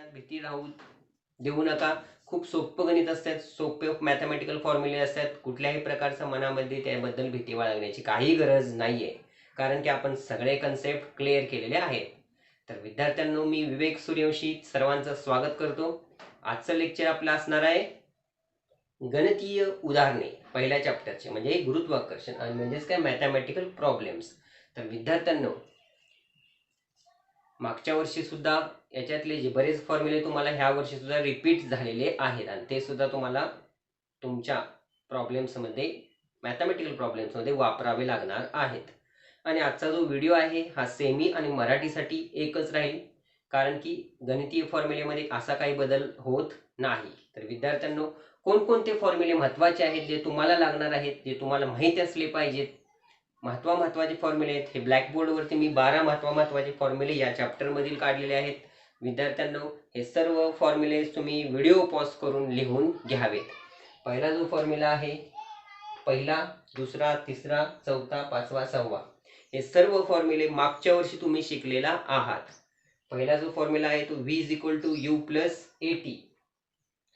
मनात भीती राहू देऊ नका. खूप सोपं गणित असतात, सोपे मॅथमॅटिकल फॉर्म्युले असतात. कुठल्याही प्रकारचं मनामध्ये त्याबद्दल भीती बाळगण्याची काही गरज नाहीये, कारण की आपण सगळे कन्सेप्ट क्लिअर केलेले आहेत. तर विद्यार्थ्यांनो, मी विवेक सूर्यवंशी सर्वांचं स्वागत करतो. आजचं लेक्चर आपलं असणार आहे गणितीय उदाहरणे पहिल्या चॅप्टरचे, म्हणजे गुरुत्वाकर्षण आणि म्हणजेच काय मॅथमॅटिकल प्रॉब्लेम्स. तर विद्यार्थ्यांनो, मागच्या वर्षी सुद्धा याच्यातले जे बरेच फॉर्म्युले तुम्हाला ह्या वर्षी सुद्धा रिपीट झालेले आहेत आणि ते सुद्धा तुम्हाला तुमच्या प्रॉब्लेम्समध्ये, मॅथमॅटिकल प्रॉब्लेम्समध्ये वापरावे लागणार आहेत. आणि आजचा जो व्हिडिओ आहे हा सेमी आणि मराठीसाठी एकच राहील, कारण की गणितीय फॉर्म्युलेमध्ये असा काही बदल होत नाही. तर विद्यार्थ्यांनो, कोणकोणते फॉर्म्युले महत्त्वाचे आहेत जे तुम्हाला लागणार आहेत, जे तुम्हाला माहिती असले पाहिजेत, महत्त्वाचे फॉर्म्युले आहेत. हे ब्लॅकबोर्डवरती मी 12 महत्त्वाचे फॉर्म्युले या चॅप्टर मधील काढलेले आहेत. विद्यार्थ्यांनो, हे सर्व फॉर्म्युले तुम्ही व्हिडिओ पॉज करून लिहून घ्यावेत. पहिला जो फॉर्म्युला आहे, पहिला, दुसरा, तिसरा, चौथा, पाचवा, सहावा, हे सर्व फॉर्म्युले मागच्या वर्षी तुम्ही शिकलेला आहात. पहिला जो फॉर्म्युला आहे तो v is equal to you plus a t.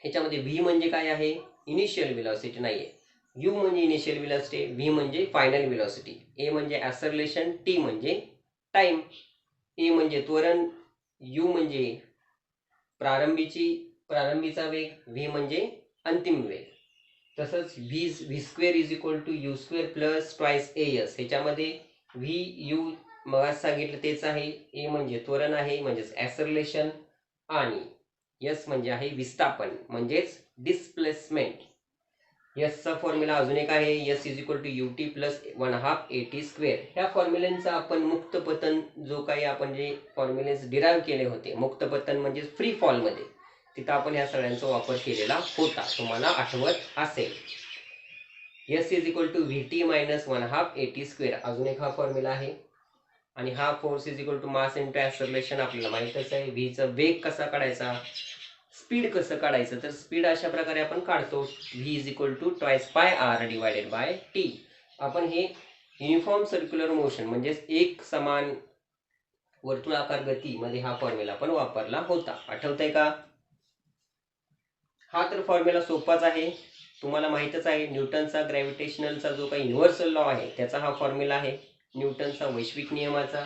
ह्याच्यामध्ये v म्हणजे काय आहे? इनिशियल व्हेलॉसिटी नाहीये. u म्हणजे इनिशियल व्हेलॉसिटी, v म्हणजे फायनल व्हेलॉसिटी, a म्हणजे ऍक्सलरेशन, t म्हणजे टाइम, a म्हणजे त्वरण, u म्हणजे प्रारंभीचा वेग, v म्हणजे अंतिम वेग. तसंच v square is equal to you square plus twice as. ह्याच्यामध्ये v u मग सांगितलं तेच आहे. a म्हणजे त्वरण आहे, म्हणजेच ऍक्सलरेशन, आणि s म्हणजे आहे विस्थापन, म्हणजेच डिस्प्लेसमेंट. s चा फॉर्म्युला अजून एक आहे, s is equal to ut plus 1/2 at square. ह्या फॉर्म्युलांचा आपण मुक्तपतन जो काही आपण जे फॉर्म्युलेज डिराईव्ह केले होते, मुक्तपतन म्हणजे फ्री फॉल मध्ये, तिथं आपण ह्या सगळ्यांचा वापर केलेला होता, तुम्हाला आठवत असेल. s is equal to vt minus 1/2 at square अजून एक हा फॉर्म्युला आहे. आणि हा force is equal to mass into acceleration आपल्याला माहितच आहे. v चा वेग कसा काढायचा, स्पीड कसं काढायचं, तर स्पीड अशा प्रकारे आपण काढतो, v is equal to twice pi r divided by t. आपण हे युनिफॉर्म सर्क्युलर मोशन म्हणजेच एक समान वर्तुळाकार गती मध्ये हा फॉर्म्युला आपण वापरला होता, आठवतंय का? हा तर फॉर्म्युला सोपाच आहे, तुम्हाला माहितच आहे. न्यूटनचा ग्रॅव्हिटेशनलचा जो काही युनिव्हर्सल लॉ आहे त्याचा हा फॉर्म्युला आहे. न्यूटनचा वैश्विक नियमाचा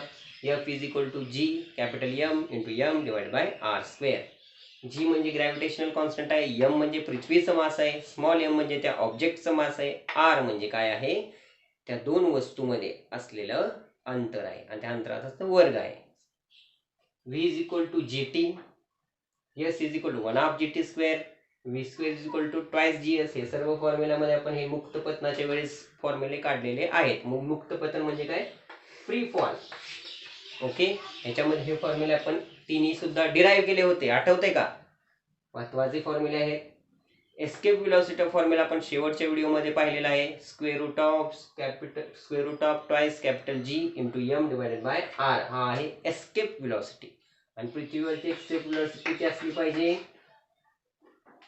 F is equal to G capital M into M divide by R square. G म्हणजे ग्रॅव्हिटेशनल कॉन्स्टंट आहे, M म्हणजे पृथ्वीचं मास आहे, स्मॉल m म्हणजे त्या ऑब्जेक्टचं मास आहे, R म्हणजे काय आहे, त्या दोन वस्तूमध्ये असलेलं अंतर आहे, आणि त्या अंतराचा असतं वर्ग आहे. v is equal to gt, s is equal to 1/2 gt square, v square is equal to twice gs. हे सर्व फॉर्म्युल्यामध्ये आपण हे मुक्तपतनाच्या वेळेस फॉर्म्युले काढलेले आहेत. मुक्तपतन म्हणजे काय? Free fall. ओके, ह्याच्यामध्ये हे फॉर्म्युले आपण तिन्ही सुद्धा डिराईव्ह केले होते, आठवते का? महत्वाचे फॉर्म्युले आहेत. एस्केप व्हेलॉसिटी फॉर्म्युला आपण शेवटच्या व्हिडिओमध्ये पाहिलेला आहे. Square root of twice capital G into M divided by R, हा आहे एस्केप व्हेलॉसिटी. आणि पृथ्वीवरची एस्केप व्हेलॉसिटी किती असली पाहिजे?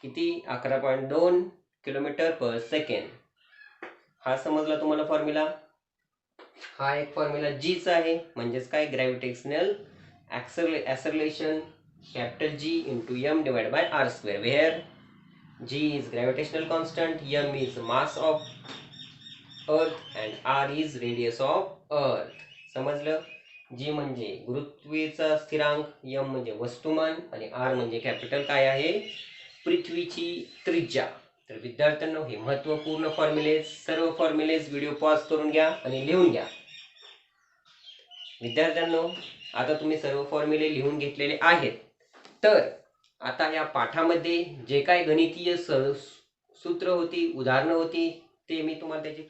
किती? 11.2 किलोमीटर पर सेकंड. हा समजला तुम्हाला फॉर्म्युला? हा एक फॉर्म्युला G चा आहे, म्हणजेच काय? Gravitational acceleration capital G into M divide by R square, where G is gravitational constant, M is mass of earth and R is radius of earth. समजलं? G म्हणजे गुरुत्वाचा स्थिरांक, M म्हणजे वस्तुमान, आणि R म्हणजे कॅपिटल काय आहे? पृथ्वीची त्रिज्या. तर विद्यार्थ्यांनो, हे महत्त्वपूर्ण फॉर्म्युलेज, सर्व फॉर्म्युलेज व्हिडिओ पॉज करून घ्या आणि लिहून घ्या. विद्यार्थ्यांनो, आता तुम्ही सर्व फॉर्म्युले लिहून घेतलेले आहेत. तर आता या पाठामध्ये जे काय गणितीय सूत्र होती, उदाहरणं होती, ते मी तुम्हाला त्याचे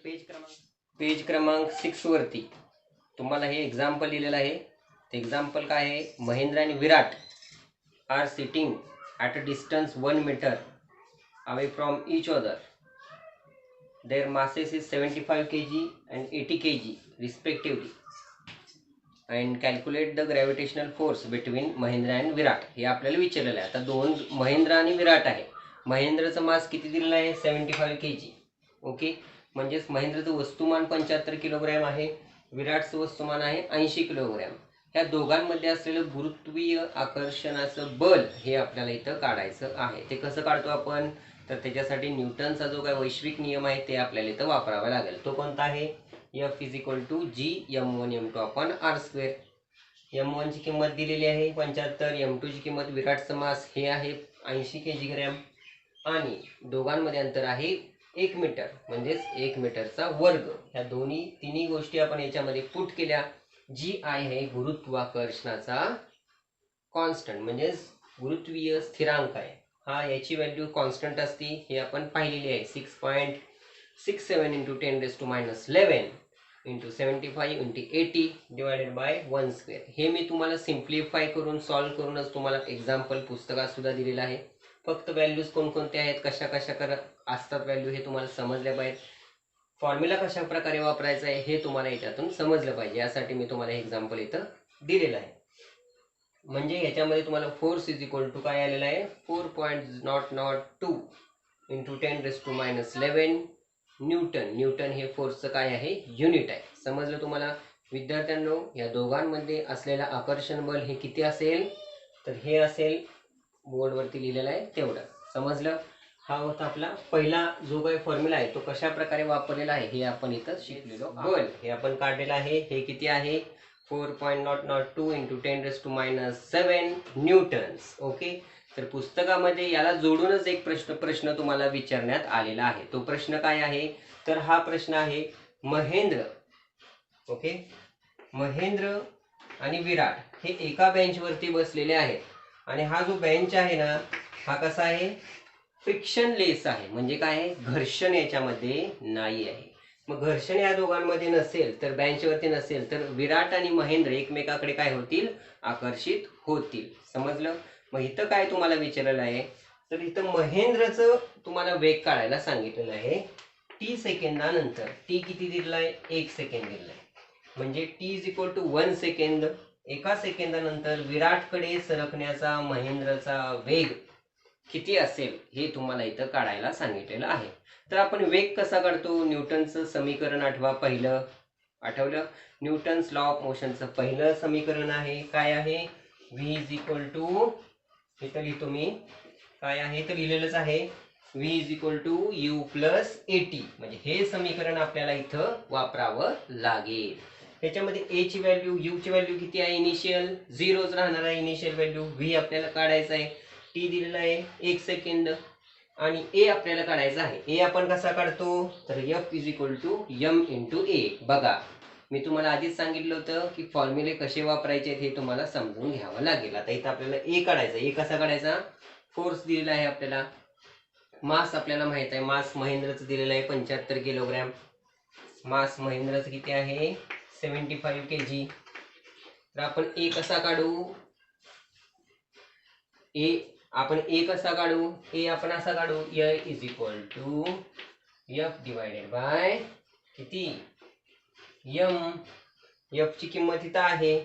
पेज क्रमांक 6 वरती तुम्हाला हे एक्झाम्पल लिहिलेलं आहे. ते एक्झाम्पल काय आहे? महेंद्र आणि Virat are sitting at a distance 1 metre away from each other. Their masses is 75 kg and 80 kg respectively. And calculate the gravitational force between Mahendra and Virat. हे आपल्याला विचारलेलं आहे. आता दोन महेंद्र आणि विराट आहे. महेंद्रचं मास किती दिलेलं आहे? 75 kg. ओके, म्हणजेच महेंद्रचं वस्तुमान 75 किलोग्रॅम आहे, विराटचं वस्तुमान आहे 80 किलोग्रॅम. ह्या दोघांमध्ये असलेलं गुरुत्वीय आकर्षणाचं बल हे आपल्याला इथं काढायचं आहे. ते कसं काढतो आपण, तर त्याच्यासाठी न्यूटनचा जो काय वैश्विक नियम आहे ते आपल्याला इथं वापरावा लागेल. तो कोणता आहे, F = G m1 m2 upon r². m1 ची किंमत दिलेली आहे 75, m2 ची किंमत विराट समास हे आहे 80 kg आणि दोघांमध्ये अंतर आहे 1 मीटर, म्हणजेच 1 मीटरचा वर्ग. ह्या तिन्ही गोष्टी आपण याच्यामध्ये पुट केल्या. जी आहे गुरुत्वाकर्षणाचा कॉन्स्टंट, म्हणजेच गुरुत्वीय स्थिरांक आहे हा. याची व्हॅल्यू कॉन्स्टंट असते हे आपण पाहिलेली आहे. 6.67 × 10⁻11 × 75 × 80 /1². हे मी तुम्हाला सिम्प्लिफाय करून सॉल्व्ह करूनच तुम्हाला एक्झाम्पल पुस्तकात सुद्धा दिलेलं आहे. फक्त व्हॅल्यूज कोणकोणते आहेत, कशा कशा असतात व्हॅल्यू हे तुम्हाला समजल्या पाहिजे. फॉर्म्युला कशा प्रकारे वापरायचा आहे हे तुम्हाला याच्यातून समजलं पाहिजे, यासाठी मी तुम्हाला एक्झाम्पल इथं दिलेलं आहे. म्हणजे याच्यामध्ये तुम्हाला फोर्स = काय आलेलं आहे, 4.002 × 10⁻11 न्यूटन. न्यूटन हे फोर्सचं काय आहे, युनिट आहे. समजलं तुम्हाला विद्यार्थ्यांनो? या दोघांमध्ये असलेलं आकर्षण बल हे किती असेल, तर हे असेल बोर्डवरती लिहिलेलं आहे तेवढं. समजलं? हा होता आपला पहिला जो काही फॉर्म्युला आहे तो कशा प्रकारे वापरलेला आहे हे आपण इथं शिकलेलो. बल हे आपण काढलेलं आहे, हे किती आहे, 4.002 × 10⁻7 न्यूटन्स. ओके. तर पुस्तकामध्ये याला जोडूनच एक प्रश्न तुम्हाला विचारण्यात आलेला आहे. तो प्रश्न काय आहे, तर हा प्रश्न आहे महेंद्र, ओके, महेंद्र आणि विराट हे एका बेंचवरती बसलेले आहेत आणि हा जो बेंच आहे ना हा कसा आहे, फ्रिक्शनलेस आहे. म्हणजे काय आहे, घर्षण याच्यामध्ये नाही आहे. मग घर्षण या दोघांमध्ये नसेल तर बेंचवरती नसेल तर विराट आणि महेंद्र एकमेकाकडे काय होतील, आकर्षित होतील. समजलं? मग इथं काय तुम्हाला विचारलेलं आहे, तर इथं महेंद्रचं तुम्हाला वेग काढायला सांगितलेलं आहे t सेकंदानंतर. टी किती दिलेला आहे, 1 सेकंद दिलेला आहे. म्हणजे t = 1 सेकंद. एका सेकंदानंतर विराटकडे सरकण्याचा महेंद्रचा वेग किती असेल हे तुम्हाला इथं काढायला सांगितलेलं आहे. तर आपण वेग कसा काढतो, न्यूटनचं समीकरण आठवलं? न्यूटन्स लॉ ऑफ मोशनचं पहिलं समीकरण आहे, काय आहे, v = इथं लिहितो मी, काय आहे तर लिहिलेलंच आहे, v = u + at. म्हणजे हे समीकरण आपल्याला इथं वापरावं लागेल. त्याच्यामध्ये a ची व्हॅल्यू, u ची व्हॅल्यू किती आहे, इनिशियल 0च राहणार आहे इनिशियल व्हॅल्यू. v आपल्याला काढायचा आहे, t दिलेला आहे 1 सेकंद आणि a आपल्याला काढायचा आहे. a आपण कसा काढतो, तर F = m × a. बघा मी तुम्हाला आधीच सांगितलं होतं की फॉर्म्युले कसे वापरायचे हे तुम्हाला समजून घ्यावं लागेल. आता इथं आपल्याला a काढायचा. a कसा काढायचा, फोर्स दिलेला आहे आपल्याला, मास आपल्याला माहित आहे, मास महेंद्रचं दिलेलं आहे 75 किलोग्रॅम. मास महेंद्रचं किती आहे, 75 kg. तर आपण a कसा काढू, आपण a कसा काढू, a आपण असा काढू, a = F / किती, m. F ची किंमत इथं आहे,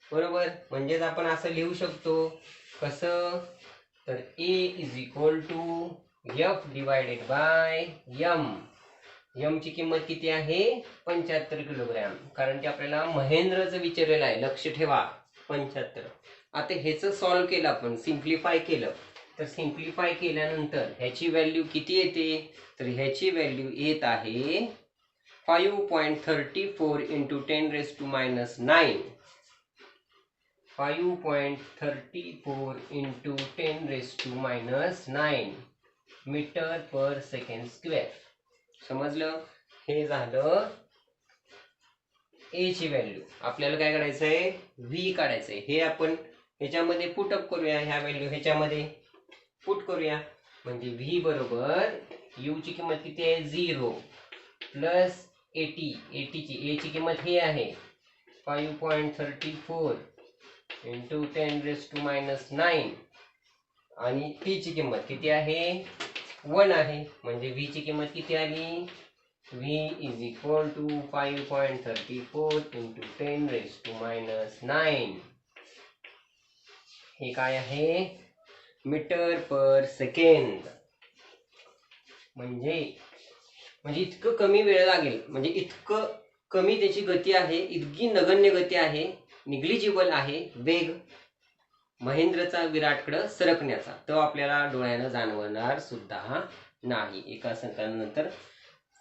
बरोबर. म्हणजेच आपण असं लिहू शकतो, कसं, तर a = F / m. m ची किंमत किती आहे, 75 किलोग्रॅम. कारण की आपल्याला महेंद्रचं विचारलेलं आहे, लक्ष ठेवा, 75. आता ह्याचं सॉल्व्ह केलं आपण, सिम्प्लिफाय केलं, तर सिम्प्लिफाय केल्यानंतर ह्याची व्हॅल्यू किती येते, तर ह्याची व्हॅल्यू येत आहे 5.34 × 10⁻9. 5.34 × 10⁻9 मीटर/सेकंड². समजलं? हे झालं a ची व्हॅल्यू. आपल्याला काय करायचं आहे, v काढायचं आहे. हे आपण ह्याच्यामध्ये पुटअप करूया, ह्या व्हॅल्यू ह्याच्यामध्ये पुट करूया. म्हणजे v = u ची किंमत किती आहे, 0 + 80. 80 ची a ची किंमत हे आहे 5.34 × 10⁻9 आणि t ची किंमत किती आहे, 1 आहे. म्हणजे v ची किंमत किती आली, v = 5.34 × 10⁻9. हे काय आहे, मीटर/सेकंद. म्हणजे इतकं कमी वेळ लागेल, म्हणजे इतकं कमी त्याची गती आहे, इतकी नगण्य गती आहे. निग्लिजिबल आहे वेग महेंद्रचा विराटकडे सरकण्याचा, तो आपल्याला डोळ्यानं जाणवणार सुद्धा नाही. एका सेकंदानंतर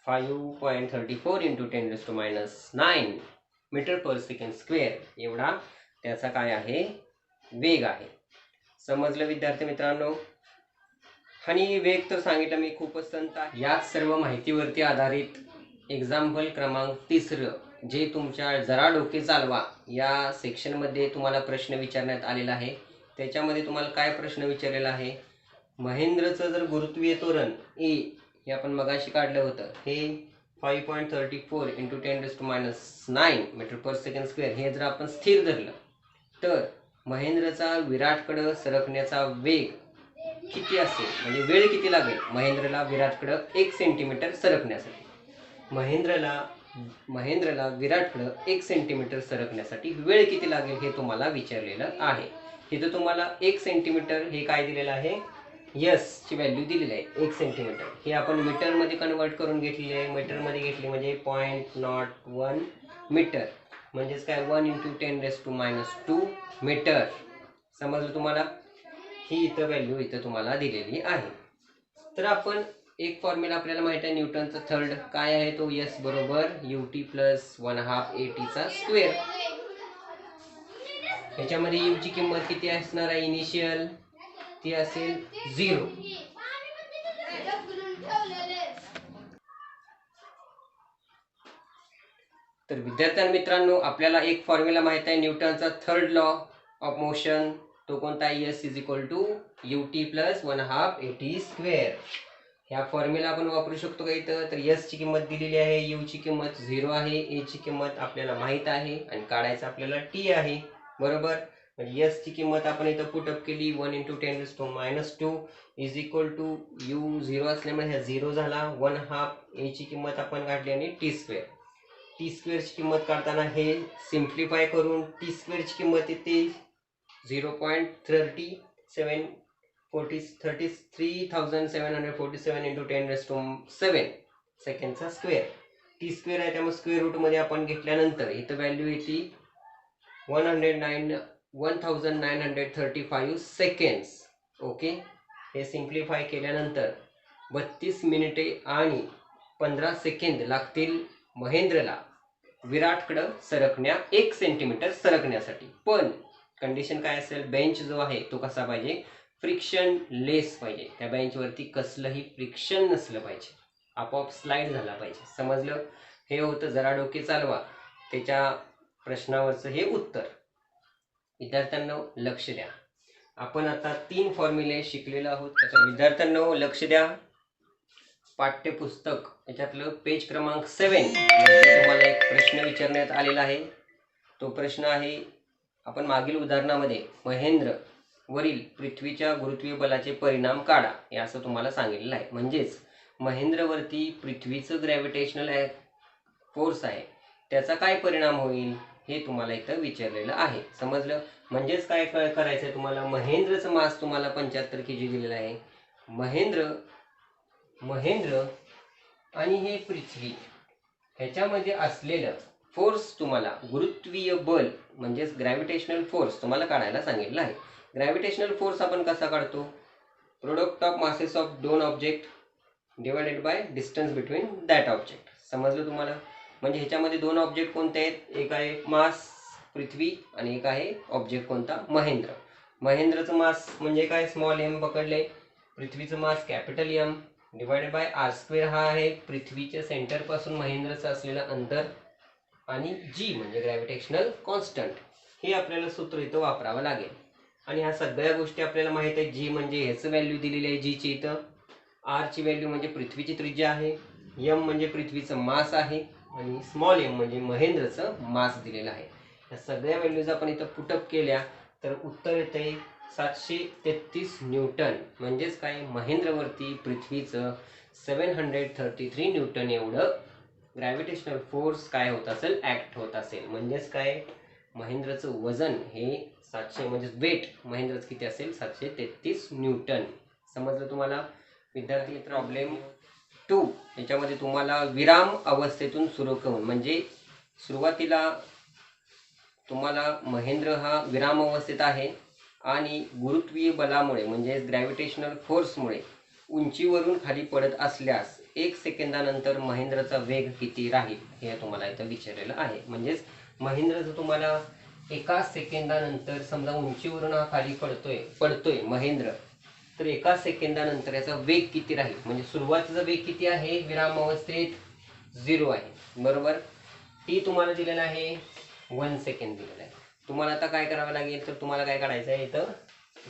5.34 × 10⁻⁹ मीटर पर सेकंड स्क्वेअर एवढा त्याचा काय आहे वेग आहे. समजलं विद्यार्थी मित्रांनो. आणि वेग तर सांगितलं मी खूपच संत आहे. याच सर्व माहितीवरती आधारित एक्झाम्पल क्रमांक 3 जे तुमच्या जरा डोके चालवा या सेक्शनमध्ये तुम्हाला प्रश्न विचारण्यात आलेला आहे. त्याच्यामध्ये तुम्हाला काय प्रश्न विचारलेला आहे, महेंद्रचं जर गुरुत्वीय त्वरण ए हे आपण मगाशी काढलं होतं, हे 5.34 × 10⁻⁹ मीटर पर सेकंड स्क्वेअर हे जर आपण स्थिर धरलं तर महेंद्रचा विराटकडे सरकण्याचा वेग किती असेल, म्हणजे वेळ किती लागेल महेंद्रला विराटकडे 1 सेंटीमीटर सरकण्यासाठी. महेंद्रला विराटकडे 1 सेंटीमीटर सरकण्यासाठी वेळ किती लागेल हे तुम्हाला विचारलेलं आहे. इथं तुम्हाला 1 सेंटीमीटर हे काय दिलेलं आहे, यस ची व्हॅल्यू दिलेली आहे 1 सेंटीमीटर. हे आपण मीटरमध्ये कन्वर्ट करून घेतलेली आहे. मीटरमध्ये घेतली म्हणजे 0.01 मीटर, म्हणजेच काय 1 × 10⁻² मीटर. समजलं तुम्हाला. ही इथं व्हॅल्यू इथं तुम्हाला दिलेली आहे. तर आपण एक फॉर्म्युला आपल्याला माहित आहे न्यूटनचा थर्ड काय आहे तो, यस बरोबर ut + 1/2 at स्क्वेअर. ह्याच्यामध्ये u ची किंमत किती असणार आहे इनिशियल, ती असेल 0. तर विद्यार्थ्यांनो मित्रांनो आपल्याला एक फॉर्म्युला माहित आहे न्यूटनचा थर्ड लॉ ऑफ मोशन, तो कोणता आहे, s = ut + 1/2 at स्क्वेअर. ह्या फॉर्म्युला आपण वापरू शकतो का इथं, तर s ची किंमत दिलेली आहे, u ची किंमत 0 आहे, a ची किंमत आपल्याला माहित आहे आणि काढायचं आपल्याला t आहे बरोबर. म्हणजे s ची किंमत आपण इथं पुटअप केली 1 × 10⁻² = u 0 असल्यामुळे ह्या 0 झाला 1/2 a ची किंमत आपण काढली आणि t². t² ची किंमत काढताना हे सिम्प्लिफाय करून t² ची किंमत येते 0.33 33,747 × 10⁻⁷ सेकंडचा स्क्वेअर. t² आहे त्यामुळे स्क्वेअर रूट मध्ये आपण घेतल्यानंतर इथं व्हॅल्यू येते 1935 सेकंड्स. ओके. हे सिम्प्लिफाय केल्यानंतर 32 मिनिटे आणि 15 सेकंद लागतील महेंद्रला विराटकडे सरकण्या 1 सेंटीमीटर सरकण्यासाठी. पण कंडिशन काय असेल, बेंच जो आहे तो कसा पाहिजे, फ्रिक्शन लेस पाहिजे. त्या बेंचवरती कसलंही फ्रिक्शन नसलं पाहिजे, आपोआप स्लाइड झाला पाहिजे. समजलं. हे होतं जरा डोके चालवा त्याच्या प्रश्नावरचं हे उत्तर. विद्यार्थ्यांनो लक्ष द्या, आपण आता 3 फॉर्म्युले शिकलेलो आहोत. त्याच्या विद्यार्थ्यांनो लक्ष द्या, पाठ्यपुस्तक याच्यातलं पेज क्रमांक 7 तुम्हाला एक प्रश्न विचारण्यात आलेला आहे. तो प्रश्न आहे, आपण मागील उदाहरणामध्ये महेंद्र वरील पृथ्वीच्या गुरुत्वीय बलाचे परिणाम काढा हे असं तुम्हाला सांगितलेलं आहे. म्हणजेच महेंद्रवरती पृथ्वीचं ग्रॅव्हिटेशनल फोर्स आहे त्याचा काय परिणाम होईल हे तुम्हाला इथं विचारलेलं आहे. समजलं. म्हणजेच काय करायचं आहे तुम्हाला, महेंद्रचं मास तुम्हाला 75 kg दिलेलं आहे. महेंद्र आणि हे पृथ्वी ह्याच्यामध्ये असलेलं फोर्स तुम्हाला गुरुत्वीय बल म्हणजेच ग्रॅव्हिटेशनल फोर्स तुम्हाला काढायला सांगितलं आहे. ग्रॅव्हिटेशनल फोर्स आपण कसा काढतो, product of masses of 2 object divided by distance between that object. समजलं तुम्हाला. म्हणजे ह्याच्यामध्ये 2 ऑब्जेक्ट कोणते आहेत, एक आहे मास पृथ्वी आणि एक आहे ऑब्जेक्ट कोणता, महेंद्र. महेंद्रचं मास म्हणजे काय, स्मॉल m पकडले, पृथ्वीचं mass capital M divided by r² हा आहे पृथ्वीच्या सेंटर पासून महेंद्रचं असलेलं अंतर, आणि g म्हणजे ग्रॅव्हिटेशनल कॉन्स्टंट. हे आपल्याला सूत्र इथं वापरावं लागेल. आणि ह्या सगळ्या गोष्टी आपल्याला माहित आहे. g म्हणजे ह्याचं व्हॅल्यू दिलेली आहे, g ची इथं. r ची व्हॅल्यू म्हणजे पृथ्वीची त्रिज्या आहे, m म्हणजे पृथ्वीचं मास आहे आणि स्मॉल m म्हणजे महेंद्रचं मास दिलेलं आहे. या सगळ्या व्हॅल्यूज आपण इथं पुटअप केल्या तर उत्तर येते 733 न्यूटन. म्हणजेच काय, महेंद्रवरती पृथ्वीचं 733 न्यूटन एवढं ग्रॅव्हिटेशनल फोर्स काय होत असेल, ऍक्ट होत असेल. म्हणजेच काय, महेंद्रचं वजन हे 700 म्हणजे वेट महेंद्रचं किती असेल, 733 न्यूटन. समजलं तुम्हाला. विद्यार्थी प्रॉब्लेम 2 याच्यामध्ये तुम्हाला विराम अवस्थेतून सुरू करून म्हणजे सुरुवातीला तुम्हाला महेंद्र हा विरामावस्थेत आहे आणि गुरुत्वीय बलामुळे म्हणजे ग्रॅव्हिटेशनल फोर्समुळे उंचीवरून खाली पडत असल्यास 1 सेकंदानंतर महेंद्रचा वेग किती राहील हे तुम्हाला इथं विचारलेलं आहे. म्हणजेच महेंद्र जर तुम्हाला 1 सेकंदानंतर समजा उंचीवरून हा खाली पडतोय महेंद्र, तर 1 सेकंदानंतर याचा वेग किती राहील. म्हणजे सुरुवातीचा वेग किती आहे विरामावस्थेत 0 आहे, बरोबर. टी तुम्हाला दिलेला आहे 1 सेकंद दिलेला आहे. तुम्हाला आता काय करावं लागेल, तर तुम्हाला काय काढायचं आहे, इथं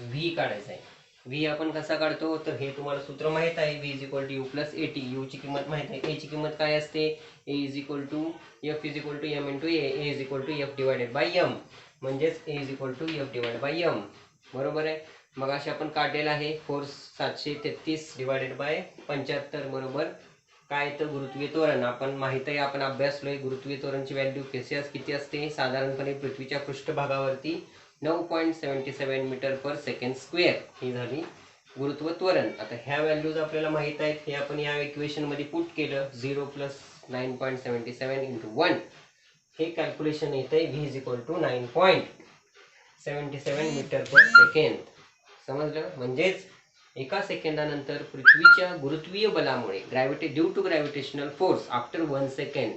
व्ही काढायचं आहे. व्ही आपण कसा काढतो, तर हे तुम्हाला सूत्र माहित आहे, V is equal to you plus A T. U ची किंमत माहित आहे, ए ची किंमत काय असते, A is equal to F is equal to M into A is equal to F divided by M. म्हणजेच A is equal to F divided by M, बरोबर आहे. मग अशी आपण काढलेला आहे फोर्स 733 डिवायडेड बाय 75, बरोबर. काय तर गुरुत्वीय त्वरण आपण माहित आहे, आपण अभ्यासलोय. गुरुत्वीय त्वरणची व्हॅल्यू किती असते, साधारणपणे पृथ्वीच्या पृष्ठभागावरती 9.77 मीटर पर सेकंड स्क्वेअर ही झाली गुरुत्व त्वरण. आता ह्या व्हॅल्यूज आपल्याला माहित आहेत, हे आपण या इक्वेशन मध्ये पुट केलं. 0 प्लस 9.77 इंटू 1 हे कॅल्क्युलेशन येत आहे, V is equal to 9.77 metre per second. समजलं. म्हणजेच 1 सेकंदानंतर पृथ्वीच्या गुरुत्वीय बलामुळे due to gravitational force after 1 second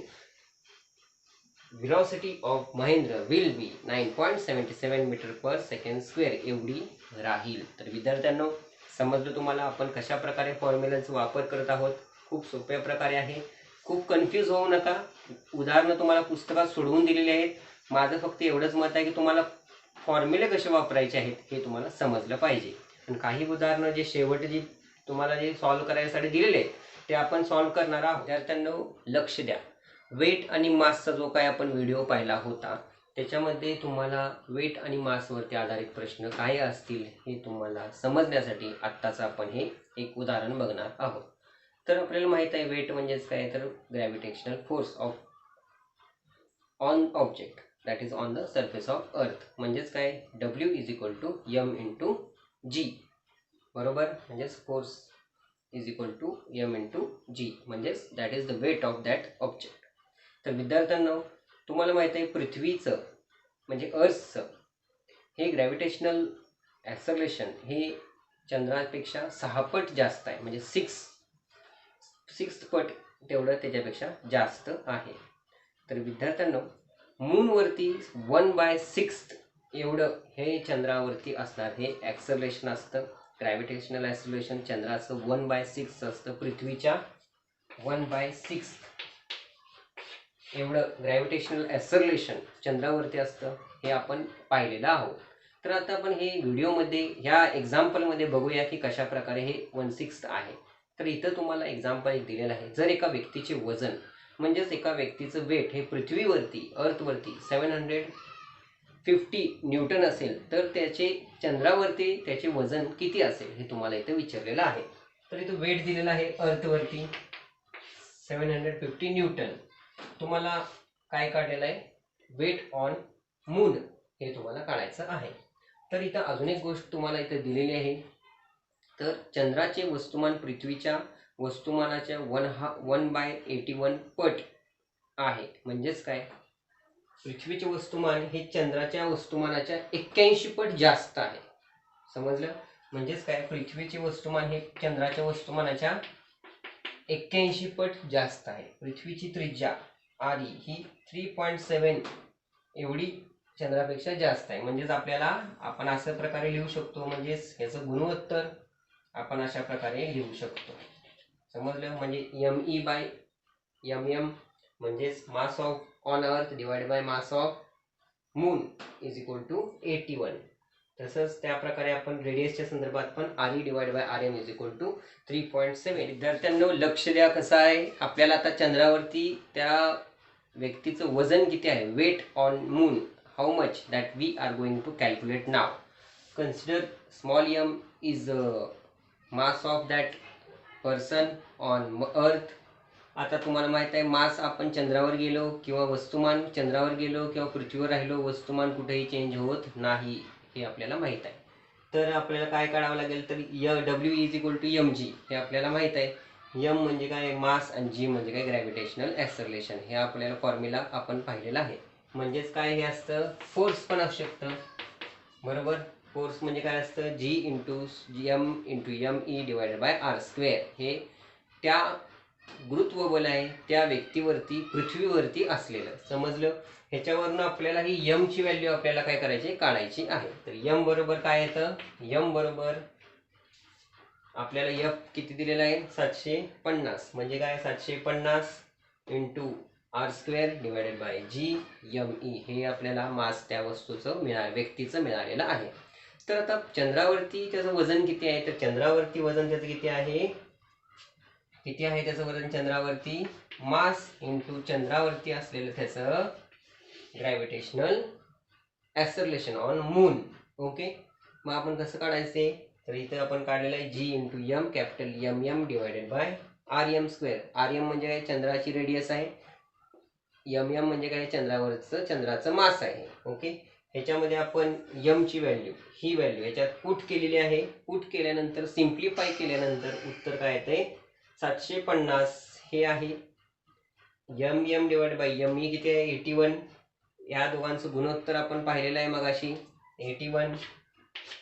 velocity of Mahendra will be 9.77 metre per second square एवढी राहील. तर विद्यार्थ्यांनो, समजलं तुम्हाला आपण कशा प्रकारे फॉर्म्युलाचा वापर करत आहोत. खूप सोप्या प्रकारे आहे, खूप कन्फ्यूज होऊ नका. उदाहरणं तुम्हाला पुस्तकात सोडवून दिलेली आहेत. माझं फक्त एवढंच मत आहे की तुम्हाला फॉर्म्युले कसे वापरायचे आहेत हे तुम्हाला समजलं पाहिजे. आणि काही उदाहरणं जे शेवट जी तुम्हाला जे सॉल्व्ह करायसाठी दिलेले आहेत ते आपण सॉल्व्ह करणार आहोत. विद्यार्थ्यांनो लक्ष द्या. वेट आणि मासचा जो काय आपण व्हिडिओ पाहिला होता त्याच्यामध्ये तुम्हाला वेट आणि मासवरती आधारित प्रश्न काय असतील हे तुम्हाला समजण्यासाठी आत्ताच आपण हे एक उदाहरण बघणार आहोत. तर आपल्याला माहित आहे वेट म्हणजेच काय, तर gravitational force on object that is on the surface of Earth. म्हणजेच काय, W is equal to M into G, बरोबर. म्हणजेच force is equal to M into G, म्हणजेच that is the weight of that object. तर विद्यार्थ्यांनो, तुम्हाला माहित आहे पृथ्वीचं म्हणजे अर्थचं हे ग्रॅव्हिटेशनल ॲक्सलरेशन हे चंद्रापेक्षा 6 पट जास्त आहे. म्हणजे 6 पट तेवढं त्याच्यापेक्षा जास्त आहे. तर विद्यार्थ्यांनो, मूनवरती 1/6 एवढं हे चंद्रावरती असणार हे ॲक्सलरेशन असतं. ग्रॅव्हिटेशनल ॲक्सलरेशन चंद्राचं 1/6 असतं, पृथ्वीच्या 1/6 एवढं ग्रॅव्हिटेशनल ॲक्सलरेशन चंद्रावरती असतं, हे आपण पाहिलेलं आहोत. तर आता आपण हे व्हिडिओमध्ये ह्या एक्झाम्पलमध्ये बघूया की कशा प्रकारे हे 1/6 आहे. तर इथं तुम्हाला एक्झाम्पल एक दिलेलं आहे. जर एका व्यक्तीचे वजन म्हणजेच एका व्यक्तीचं वेट हे पृथ्वीवरती अर्थवरती 750 न्यूटन असेल, तर त्याचे चंद्रावरती त्याचे वजन किती असेल हे तुम्हाला इथं विचारलेलं आहे. तर इथं वेट दिलेलं आहे अर्थवरती 750 न्यूटन. तुम्हाला काय काढलेलं आहे, वेट ऑन मून हे तुम्हाला काढायचं आहे. तर इथं अजून एक गोष्ट तुम्हाला इथं दिलेली आहे. तर चंद्राचे वस्तुमान पृथ्वीच्या वस्तुमानाच्या 1/81 पट आहे. म्हणजेच काय, पृथ्वीचे वस्तुमान हे चंद्राच्या वस्तुमानाच्या 81 पट जास्त आहे. समजलं. म्हणजेच काय, पृथ्वीचे वस्तुमान हे चंद्राच्या वस्तुमानाच्या 81 पट जास्त आहे. पृथ्वीची त्रिज्या आरी ही 3.7 एवढी चंद्रापेक्षा जास्त आहे. म्हणजेच आपल्याला आपण अशा प्रकारे लिहू शकतो, म्हणजेच याचं गुणोत्तर आपण अशा प्रकारे लिहू शकतो. समजलं. म्हणजे ME/mm म्हणजेच mass of on earth divide by mass of moon is equal to 81. तसंच त्या प्रकारे आपण रेडियसच्या संदर्भात पण RE divide by RM is equal to 3.7. विद्यार्थ्यांनो लक्ष द्या. कसं आहे, आपल्याला आता चंद्रावरती त्या व्यक्तीचं वजन किती आहे, weight on moon, how much, that we are going to calculate now. Consider small m is mass of that person on earth. आता तुम्हाला माहित आहे मास आपण चंद्रावर गेलो किंवा वस्तुमान चंद्रावर गेलो किंवा पृथ्वीवर राहिलो, वस्तुमान कुठेही चेंज होत नाही हे आपल्याला माहित आहे. तर आपल्याला काय काढावं लागेल, तर डब्ल्यू इज इक्वल टू mg हे आपल्याला माहित आहे. m म्हणजे काय, मास, आणि g म्हणजे काय, ग्रॅव्हिटेशनल ॲक्सलरेशन. हे आपल्याला फॉर्म्युला आपण पाहिलेला आहे. म्हणजेच काय हे असतं, फोर्स पण असू शकतं, बरोबर. फोर्स म्हणजे काय असतं, G into M into M E divided by R square. हे त्या गुरुत्व बल आहे त्या व्यक्तीवरती, पृथ्वीवरती असलेलं. समजलं. ह्याच्यावरनं आपल्याला ही यम ची व्हॅल्यू आपल्याला काय करायची, काढायची आहे. तर यम बरोबर काय येतं, यम बरोबर आपल्याला एफ किती दिलेला आहे, 750. म्हणजे काय, 750 into r square divided by g m e. हे आपल्याला मास त्या वस्तूचं व्यक्तीचं मिळालेलं आहे. तर आता चंद्रावरती त्याचं वजन किती आहे, तर चंद्रावरती वजन त्याचं किती आहे, त्याचं वजन चंद्रावरती, मास इंटू चंद्रावरती असलेलं त्याचं gravitational acceleration on moon. Okay. मग आपण कसं काढायचे, तर इथं आपण काढलेलं आहे G into M, capital M M divided by R M square. R M म्हणजे काय, चंद्राची रेडियस आहे. एम एम म्हणजे काय, चंद्राचं मास आहे. ओके. ह्याच्यामध्ये आपण यम ची व्हॅल्यू, ही व्हॅल्यू ह्याच्यात पुट केलेली आहे. पुट केल्यानंतर सिम्प्लिफाय केल्यानंतर उत्तर काय येते, 750 हे आहे. M m divide by m e किती आहे, 81. या दोघांचं गुणोत्तर आपण पाहिलेलं आहे मगाशी, 81.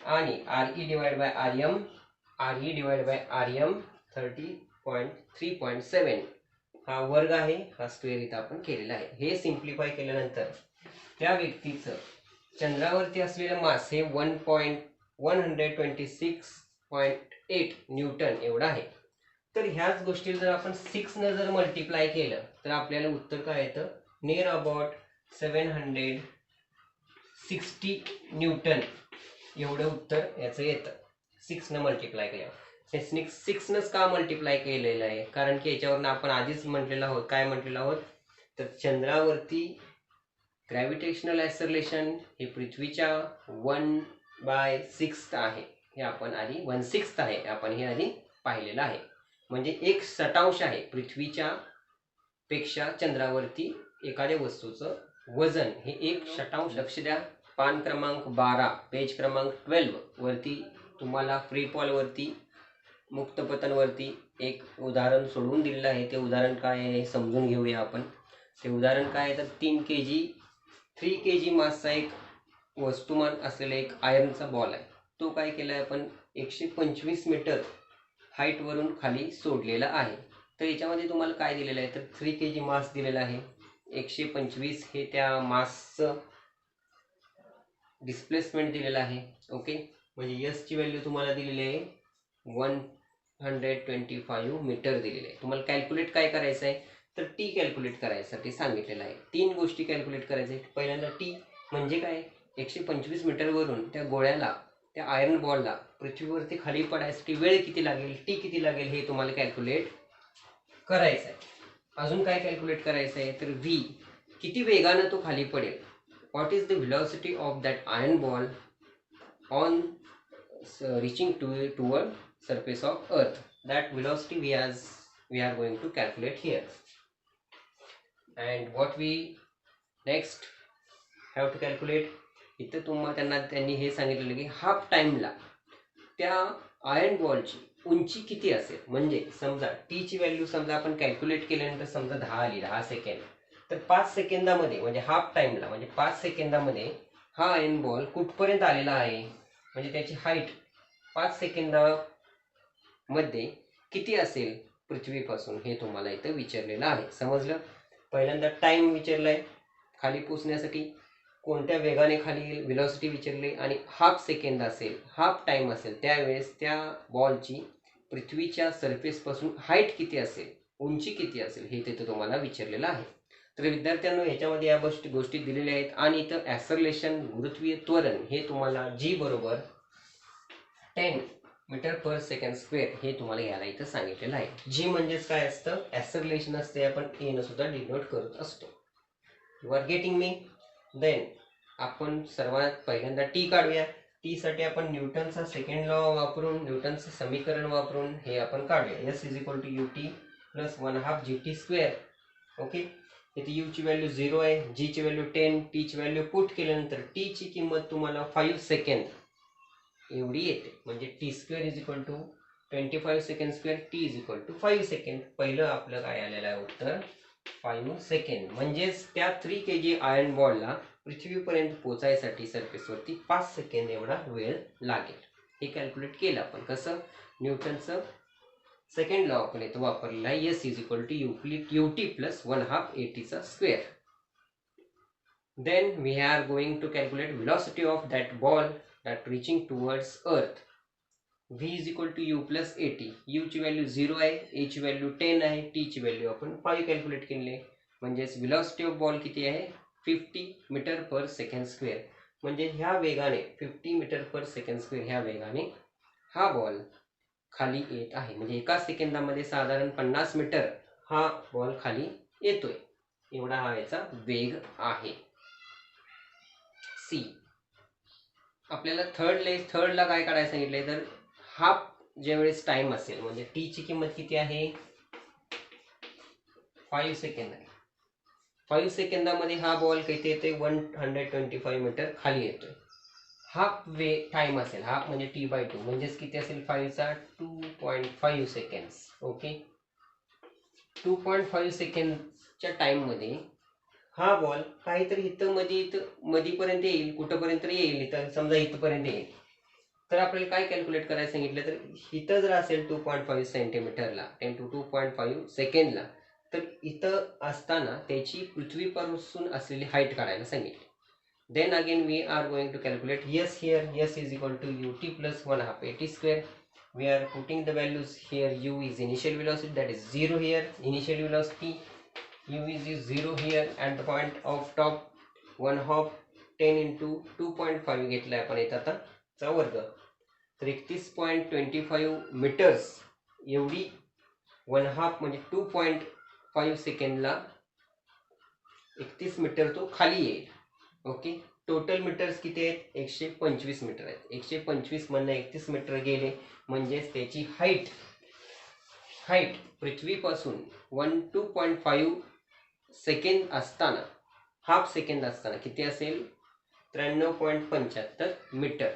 आणि r e divide by R m, r e divide by R m 3.7 हा वर्ग आहे, हा स्क्वेअर इथं आपण केलेला आहे. हे सिम्प्लिफाय केल्यानंतर त्या व्यक्तीचं चंद्रावरती असलेलं मास हे 126.8 न्यूटन एवढं आहे. तर ह्याच गोष्टी जर आपण 6 न जर मल्टिप्लाय केलं तर आपल्याला उत्तर काय येतं, नियर अबाउट 760 न्यूटन एवढं उत्तर याचं येतं 6 न मल्टिप्लाय केल्यावर. 6 नच का मल्टिप्लाय केलेलं आहे, कारण की याच्यावरनं आपण आधीच म्हटलेलं आहोत, काय म्हटलेलं आहोत, तर चंद्रावरती ग्रॅव्हिटेशनल ऍक्सलरेशन हे पृथ्वीच्या 1/6 आहे. हे आपण आधी 1/6 आहे, आपण हे आधी पाहिलेलं आहे. म्हणजे 1/6 आहे पृथ्वीच्या पेक्षा चंद्रावरती एखाद्या वस्तूचं वजन हे 1/6. लक्ष द्या. पान क्रमांक 12 पेज क्रमांक 12 वरती तुम्हाला फ्री फॉल वरती, मुक्तपतन वरती एक उदाहरण सोडवून दिलेलं आहे. ते उदाहरण काय आहे समजून घेऊया आपण. ते उदाहरण काय आहे, तर 3 kg मासचा एक वस्तुमान असलेला एक आयर्नचा बॉल आहे. तो काय केलाय आपण, 125 मीटर हाईट वरून खाली सोडलेला आहे. तर याच्यामध्ये तुम्हाला काय दिलेलं आहे, तर 3 kg मास दिलेला आहे. 125 हे त्या मासचं डिस्प्लेसमेंट दिलेलं आहे. ओके. म्हणजे एस ची व्हॅल्यू तुम्हाला दिलेली आहे 125 मीटर दिलेली आहे. तुम्हाला कॅल्क्युलेट काय करायचं आहे, तर टी कॅल्क्युलेट करायसाठी सांगितलेलं आहे. 3 गोष्टी कॅल्क्युलेट करायचे. पहिल्यांदा टी म्हणजे काय, 125 मीटरवरून त्या गोळ्याला, त्या आयर्न बॉलला पृथ्वीवरती खाली पडायसाठी वेळ किती लागेल, टी किती लागेल, हे तुम्हाला कॅल्क्युलेट करायचं आहे. अजून काय कॅल्क्युलेट करायचं आहे, तर व्ही किती वेगानं तो खाली पडेल. What is the velocity of that iron ball on reaching toward surface of earth. That velocity we are going to calculate here. And what we next have to calculate, इथं त्यांनी हे सांगितलेलं की हाफ टाइमला त्या आयर्न बॉलची उंची किती असेल. म्हणजे समजा टी ची व्हॅल्यू समजा आपण कॅल्क्युलेट केल्यानंतर समजा 10 आली, 10 सेकंद, तर 5 सेकंदामध्ये म्हणजे हाफ टाइमला म्हणजे 5 सेकंदामध्ये हा आयर्न बॉल कुठपर्यंत आलेला आहे, म्हणजे त्याची हाईट 5 सेकंदामध्ये किती असेल पृथ्वीपासून, हे तुम्हाला इथं विचारलेलं आहे. समजलं. पहिल्यांदा टाइम विचारलाय खाली पोचण्यासाठी, कोणत्या वेगाने खाली व्हेलॉसिटी विचारली, आणि हाफ सेकंद असेल, हाफ टाइम असेल, त्यावेळेस त्या बॉलची पृथ्वीच्या सरफेस पासून हाईट किती असेल, उंची किती असेल, हे तिथं तुम्हाला विचारलेलं आहे. तर विद्यार्थ्यांनो ह्याच्यामध्ये या गोष्टी दिलेल्या आहेत. आणि इथं ऍक्सलरेशन, गुरुत्वीय त्वरण, हे तुम्हाला जी बरोबर 10 मीटर पर सेकंड स्क्वेअर हे तुम्हाला याला इथं सांगितलेलं आहे. जी म्हणजेच काय असतं, ऍक्सलरेशन असते, आपण ए न सुद्धा डिनोट करत असतो. You are getting me. Then आपण सर्वात पहिल्यांदा टी काढूया. टी साठी आपण न्यूटनचा सेकंड लॉ वापरून, न्यूटनचं समीकरण वापरून हे आपण काढूया. S is equal to ut plus 1/2 gt square. Okay. इथे यू ची व्हॅल्यू 0 आहे, जी ची व्हॅल्यू 10, टी ची व्हॅल्यू पुट केल्यानंतर टी ची किंमत तुम्हाला 5 सेकंद एवढी येते. म्हणजे t square is equal to 25 second square, t is equal to 5 second. पहिलं आपलं काय आलेलं आहे उत्तर, 5 सेकंड. म्हणजेच त्या 3 kg आयर्न बॉलला पृथ्वीपर्यंत पोहोचायसाठी सरफेसवरती 5 सेकंड एवढा वेळ लागेल. हे कॅल्क्युलेट केलं आपण. कसं? न्यूटनचं सेकंड लॉ आपण इथं वापरलेला आहे. S is equal to ut plus 1/2 ATचा square. Then we are going to calculate velocity of that ball that reaching towards earth. V is equal to u plus at. u ची value 0 आहे, a ची value 10 आहे, t ची value आपण 5 calculate केली आहे. म्हणजेच व्हेलॉसिटी ऑफ बॉल किती आहे? 50 मीटर पर सेकंड स्क्वेअर. म्हणजे ह्या वेगाने 50 मीटर पर सेकंड स्क्वेअर ह्या वेगाने हा बॉल खाली येत आहे. म्हणजे एका सेकंदामध्ये साधारण 50 मीटर हा बॉल खाली येतोय. एवढा हा याचा वेग आहे. सी. आपल्याला थर्डला काय काढायला सांगितलंय? तर हाफ ज्यावेळेस टाइम असेल, म्हणजे टी ची किंमत किती आहे? 5 सेकंद आहे. 5 सेकंदामध्ये हा बॉल किती येतोय? 125 मीटर खाली येतोय. हाफ टाइम असेल, हाफ म्हणजे t/2, म्हणजेच किती असेल? 5 चा 2.5 सेकंड्स. ओके, 2.5 सेकंडच्या टाइम मध्ये हा बॉल काहीतरी इथं मधीपर्यंत येईल. कुठंपर्यंत येईल? इथं समजा इथपर्यंत येईल. तर आपल्याला काय कॅल्क्युलेट करायला सांगितलं? तर इथं जर असेल 2.5 सेंटीमीटरला 10 to 2.5 सेकंडला, तर इथं असताना त्याची पृथ्वीपासून असलेली हाईट काढायला सांगितली. Then again we are going to calculate S here. S is equal to ut plus 1/2 AT square. We are putting the values here. U is initial velocity, that is 0 here. Initial velocity u is 0 here at the point of top. 1/2 10 into 2.5 घेतलाय आपण इथं आता चा वर्ग. तर 31.25 metres एवढी 1/2 म्हणजे 2.5 सेकंडला 31 metre तो खाली येईल. ओके, टोटल मीटर्स किती आहेत? 125 मीटर आहेत. 125 मधनं 31 मीटर गेले, म्हणजेच त्याची हाईट पृथ्वीपासून 2.5 सेकंड असताना, हाफ सेकंड असताना किती असेल? 93.75 मीटर.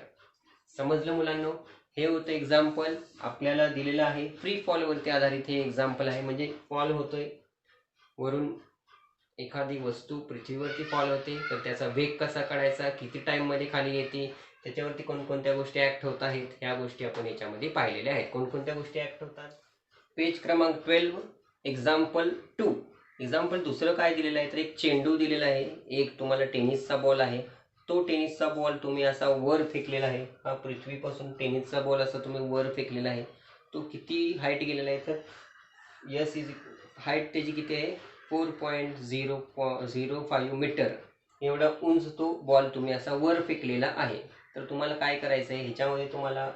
समजलं मुलांनो? हे होतं एक्झाम्पल आपल्याला दिलेलं आहे. फ्री फॉल वरती आधारित हे एक्झाम्पल आहे. म्हणजे फॉल होतोय वरून एखादी वस्तू पृथ्वीवरती फॉल होते, तर त्याचा वेग कसा काढायचा, किती टाइम मध्ये खाली येते, त्याच्यावरती कोणकोणत्या गोष्टी ऍक्ट होत आहेत, ह्या गोष्टी आपण याच्यामध्ये पाहिलेल्या आहेत. कोणकोणत्या गोष्टी ऍक्ट होतात? पेज क्रमांक 12, एक्झाम्पल 2. एक्झाम्पल दुसरं काय दिलेलं आहे? तर एक चेंडू दिलेला आहे. एक तुम्हाला टेनिसचा बॉल आहे. तो टेनिसचा बॉल तुम्ही असा वर फेकलेला आहे. हा पृथ्वीपासून टेनिसचा बॉल असा तुम्ही वर फेकलेला आहे. तो किती हाईट गेलेला आहे? तर S इज हाईट त्याची किती आहे? 4.005 मीटर एवढा उंच तो बॉल तुम्ही असा वर फेकलेला आहे. तर तुम्हाला काय करायचं आहे? ह्याच्यामध्ये तुम्हाला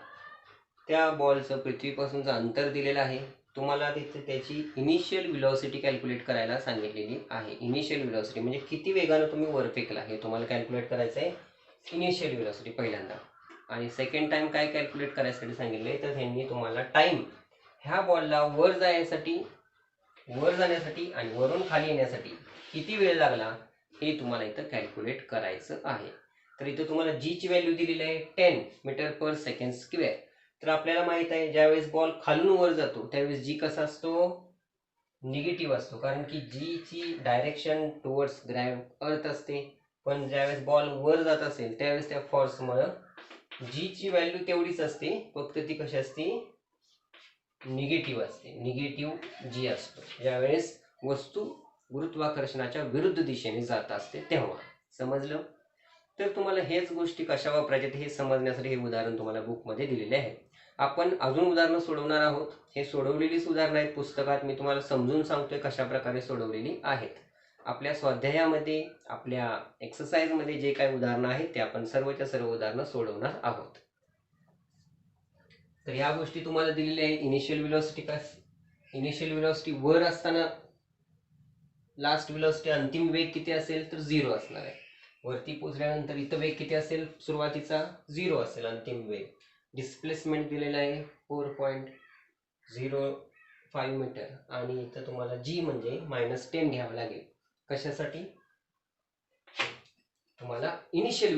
त्या बॉलचं पृथ्वीपासूनचं अंतर दिलेलं आहे. तुम्हाला तिथे त्याची इनिशियल व्हेलॉसिटी कॅल्क्युलेट करायला सांगितलेली आहे. इनिशियल व्हेलॉसिटी म्हणजे किती वेगानं तुम्ही वर फेकला हे तुम्हाला कॅल्क्युलेट करायचं आहे. इनिशियल व्हेलॉसिटी पहिल्यांदा. आणि सेकंड टाइम काय कॅल्क्युलेट करायसाठी सांगितले? तर त्यांनी तुम्हाला टाइम ह्या बॉलला वर जाण्यासाठी आणि वरून खाली येण्यासाठी किती वेळ लागला हे तुम्हाला इथं कॅल्क्युलेट करायचं आहे. तर इथं तुम्हाला जी ची व्हॅल्यू दिलेली आहे 10 मीटर पर सेकंड स्क्वेअर. तर आपल्याला माहित आहे ज्यावेळेस बॉल खालून वर जातो त्यावेळेस जी कसा असतो? निगेटिव्ह असतो, कारण की जी ची डायरेक्शन टुवर्ड्स अर्थ असते. पण ज्यावेळेस बॉल वर जात असेल त्यावेळेस त्या फोर्समुळे जी ची व्हॅल्यू तेवढीच असते, फक्त ती कशी असते? निगेटिव्ह असते. निगेटिव्ह जी असतो ज्यावेळेस वस्तू गुरुत्वाकर्षणाच्या विरुद्ध दिशेने जात असते तेव्हा. समजलं? तर तुम्हाला हेच गोष्टी कशा वापरायच्या हे समजण्यासाठी हे उदाहरण तुम्हाला बुकमध्ये दिलेले आहे. आपण अजून उदाहरणं सोडवणार आहोत. हे सोडवलेलीच उदाहरणं आहेत पुस्तकात. मी तुम्हाला समजून सांगतोय कशा प्रकारे सोडवलेली आहेत. आपल्या स्वाध्यायामध्ये, आपल्या एक्सरसाइजमध्ये जे काही उदाहरणं आहेत ते आपण सर्वच्या सर्व उदाहरणं सोडवणार आहोत. तर या गोष्टी तुम्हाला दिलेल्या आहेत. इनिशियल व्हेलॉसिटी वर असताना लास्ट व्हेलॉसिटी अंतिम वेग किती असेल? तर 0 असणार आहे. वरती पोहोचल्यानंतर इथं वेग किती असेल? सुरुवातीचा 0 असेल अंतिम वेग. डिस्प्लेसमेंट दिलेला आहे 4.05 मीटर आणि इथं तुम्हाला जी म्हणजे -10 घ्यावं लागेल. कशासाठी? तुम्हाला इनिशियल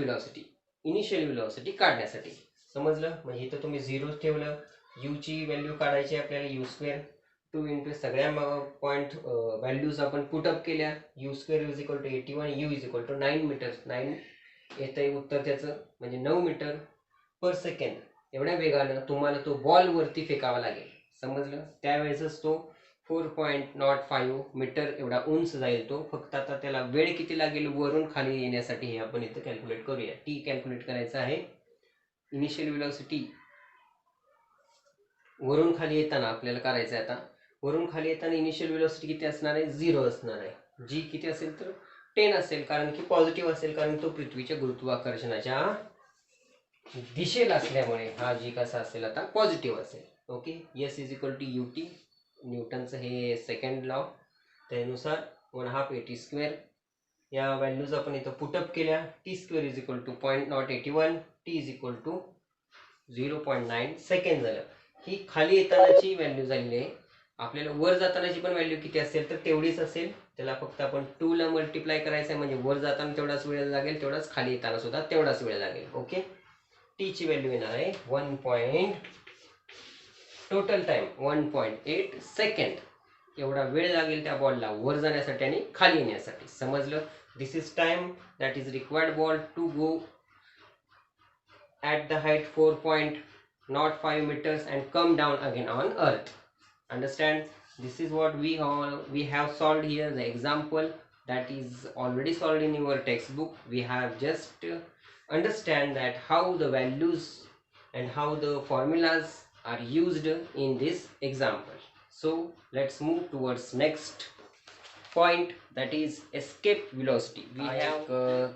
व्हेलॉसिटी काढण्यासाठी. समजलं? म्हणजे इथं तुम्ही 0 ठेवलं. u ची व्हॅल्यू काढायची आपल्याला u². 2 इंटू सगळ्या पॉईंट व्हॅल्यूज आपण पुटअप केल्या. U square is equal to 81, u is equal to 9 metre. 9 येतं आहे उत्तर त्याचं, म्हणजे 9 मीटर पर सेकंड एवढ्या वेगानं तुम्हाला तो बॉल वरती फेकावा लागेल. समजलं? त्यावेळेसच तो 4.05 मीटर एवढा उंच जाईल तो. फक्त आता त्याला वेळ किती लागेल वरून खाली येण्यासाठी हे आपण इथं कॅल्क्युलेट करूया. टी कॅल्क्युलेट करायचं आहे. इनिशियल व्हेलॉसिटी वरून खाली येताना आपल्याला करायचं आहे. आता वरून खाली येताना इनिशियल व्हेलॉसिटी किती असणार आहे? 0 असणार आहे. जी किती असेल तर 10 असेल, कारण की पॉझिटिव्ह असेल, कारण तो पृथ्वीच्या गुरुत्वाकर्षणाच्या दिशेला असल्यामुळे हा जी कसा असेल आता पॉझिटिव्ह असेल. Okay. S is equal to U T, न्यूटनचं हे सेकंड लॉ. त्यानुसार 1/2 AT स्क्वेअर या व्हॅल्यूज आपण इथं पुटअप केल्या. T square is equal to 0.81, t is equal to 0.9 second झालं. ही खाली येतानाची व्हॅल्यू झालेली आहे. आपल्याला वर जातानाची पण व्हॅल्यू किती असेल तर तेवढीच असेल. त्याला फक्त आपण 2 ला मल्टिप्लाय करायचं आहे, म्हणजे वर जाताना तेवढाच वेळ लागेल, तेवढाच खाली येताना सुद्धा तेवढाच वेळ लागेल. ओके. टी ची व्हॅल्यू येणार आहे 1. टोटल टाइम 1.8 सेकंड एवढा वेळ लागेल त्या बॉलला वर जाण्यासाठी आणि खाली येण्यासाठी. समजलं? This is time that is required ball to go at the height 4.05 meters and come down again on earth. Understand? This is what we have solved here, the example that is already solved in your textbook. We have just understand that how the values and how the formulas are used in this example. So let's move towards next point that is escape velocity. We have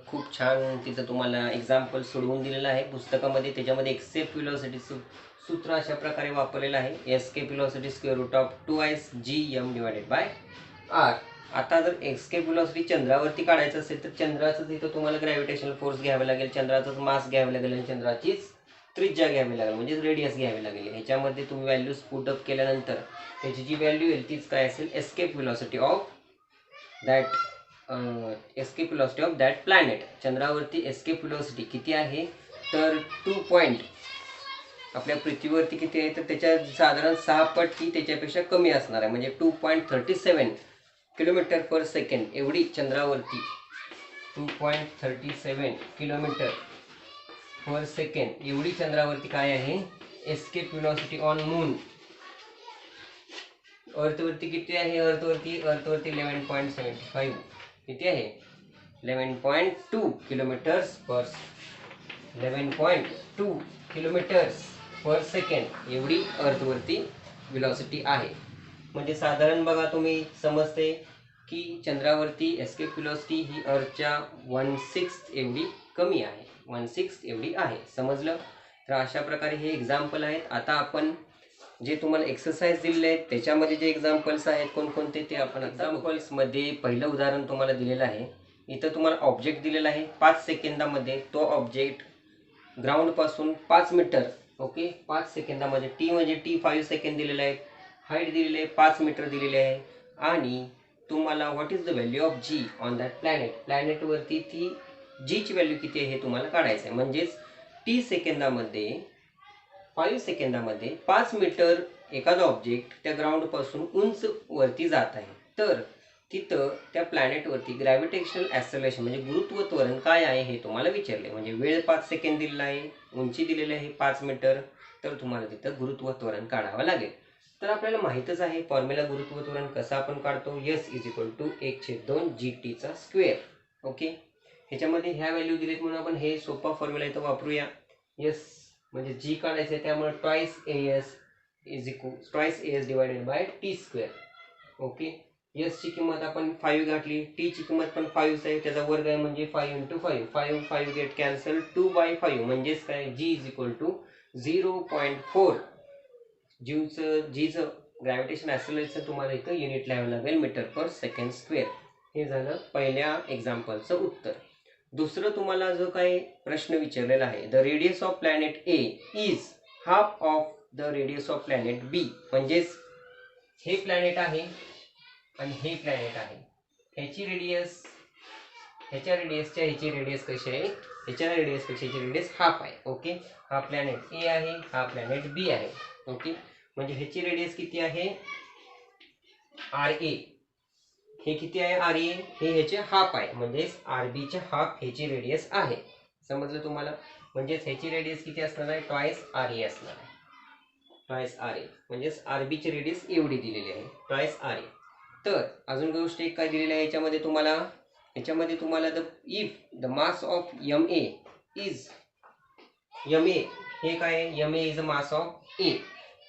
खूप छान तिथं तुम्हाला example सोडवून दिलेलं आहे पुस्तकामध्ये. त्याच्यामध्ये escape व्हेलॉसिटीचं सूत्र अशा प्रकारे वापरलेलं आहे. Escape velocity square root of 2 GM divided by R. आता जर एस्केप व्हेलॉसिटी चंद्रावरती काढायचं असेल तर चंद्राचं तिथं तुम्हाला ग्रॅव्हिटेशनल फोर्स घ्यावा लागेल, चंद्राचंच मास घ्यावं लागेल आणि चंद्राचीच त्रिज्या घ्यावी लागेल, म्हणजे रेडियस घ्यावी लागेल. ह्याच्यामध्ये तुम्ही व्हॅल्यूज पुटअप केल्यानंतर त्याची जी व्हॅल्यू येईल तीच काय असेल? Escape velocity of that escape velocity of that planet. चंद्रावरती एस्केप व्हेलॉसिटी किती आहे तर 2 पॉईंट आपल्या पृथ्वीवरती किती आहे तर त्याच्या साधारण 6 पट ही त्याच्यापेक्षा कमी असणार आहे, म्हणजे 2.37 किलोमीटर पर सेकंड एवढी चंद्रावरती 2.37 किलोमीटर पर सेकंड एवढी चंद्रावरती काय आहे? Escape velocity on moon. अर्थवरती किती आहे? अर्थवरती 11.75 किती आहे? 11.2 kilometres per 11.2 kilometres per second एवढी अर्थवरती व्हेलॉसिटी आहे. म्हणजे साधारण बघा तुम्ही समजते की चंद्रावरती एस्केप व्हेलॉसिटी ही अर्थच्या 1/6 एवढी कमी आहे, 1/6 एवढी आहे. समजलं? तर अशा प्रकारे हे एक्झाम्पल आहेत. आता आपण जे तुम्हाला एक्सरसाइज दिलेले आहेत त्याच्यामध्ये जे एक्झाम्पल्स आहेत कोणकोणते ते आपण एक्झाम्पल्समध्ये पहिलं उदाहरण तुम्हाला दिलेलं आहे. इथं तुम्हाला ऑब्जेक्ट दिलेला आहे. 5 सेकंदामध्ये तो ऑब्जेक्ट ग्राउंडपासून 5 मीटर, ओके, 5 सेकंदामध्ये टी म्हणजे टी 5 सेकंद दिलेले आहेत, हाईट दिलेली आहे 5 मीटर दिलेले आहे, आणि तुम्हाला what is the value of G on that planet. प्लॅनेटवरती ती जीची व्हॅल्यू किती आहे हे तुम्हाला काढायचं आहे. म्हणजेच टी सेकंदामध्ये 5 सेकंदामध्ये 5 मीटर एखादा ऑब्जेक्ट त्या ग्राउंडपासून उंच वरती जात आहे, तर तिथं त्या प्लॅनेटवरती ग्रॅव्हिटेशनल ॲक्सेलरेशन म्हणजे गुरुत्व त्वरण काय आहे हे तुम्हाला विचारले. म्हणजे वेळ 5 सेकंद दिलेला आहे, उंची दिलेली आहे 5 मीटर, तर तुम्हाला तिथं गुरुत्व त्वरण काढावं लागेल. तर आपल्याला माहीतच आहे फॉर्म्युला गुरुत्व त्वरण कसं आपण काढतो. एस इज इक्वल टू 1/2 GTचा स्क्वेअर. ओके. ह्याच्यामध्ये ह्या व्हॅल्यू दिलीत म्हणून आपण हे सोपा फॉर्म्युला इथं वापरूया. एस म्हणजे जी काढायचं आहे त्यामुळे twice S divided by T square. Okay. S ची किंमत आपण 5 घातली, टी ची किंमत पण 5 आहे, त्याचा वर्ग आहे म्हणजे 5 × 5, 5 गेट कॅन्सल, 2/5 म्हणजेच काय जी इज इक्वल टू 0.4. जीचं ग्रॅव्हिटेशन ॲक्सेलरेशन तुम्हाला इथं युनिट लिहावं लागेल मीटर पर सेकंड स्क्वेअर. हे झालं पहिल्या एक्झाम्पलचं उत्तर. दुसरं तुम्हाला जो काही प्रश्न विचारलेला आहे, the radius of planet A is half of the radius of planet B. म्हणजेच हे प्लॅनेट आहे आणि हे प्लॅनेट आहे, ह्याची रेडियस ह्याच्या रेडियसच्या ह्याची रेडियस कशी आहे, ह्याच्या रेडियसपेक्षा ह्याची रेडियस हाफ आहे. ओके. हा प्लॅनेट ए आहे, हा प्लॅनेट बी आहे. ओके. म्हणजे ह्याची रेडियस किती आहे आर ए हे किती आहे, आर ए हे ह्याचे हाफ आहे, म्हणजेच आर बीचे हाफ ह्याची रेडियस आहे. समजलं तुम्हाला? म्हणजेच ह्याची रेडियस किती असणार आहे, ट्वाइस आर ए असणार आहे. ट्वाइस आर ए म्हणजेच आर बीची रेडियस एवढी दिलेली आहे, ट्वाइस आर ए. तर अजून गोष्ट एक काय दिलेली आहे याच्यामध्ये तुम्हाला the if the mass of M A is M A हे काय आहे, M A is a mass of A.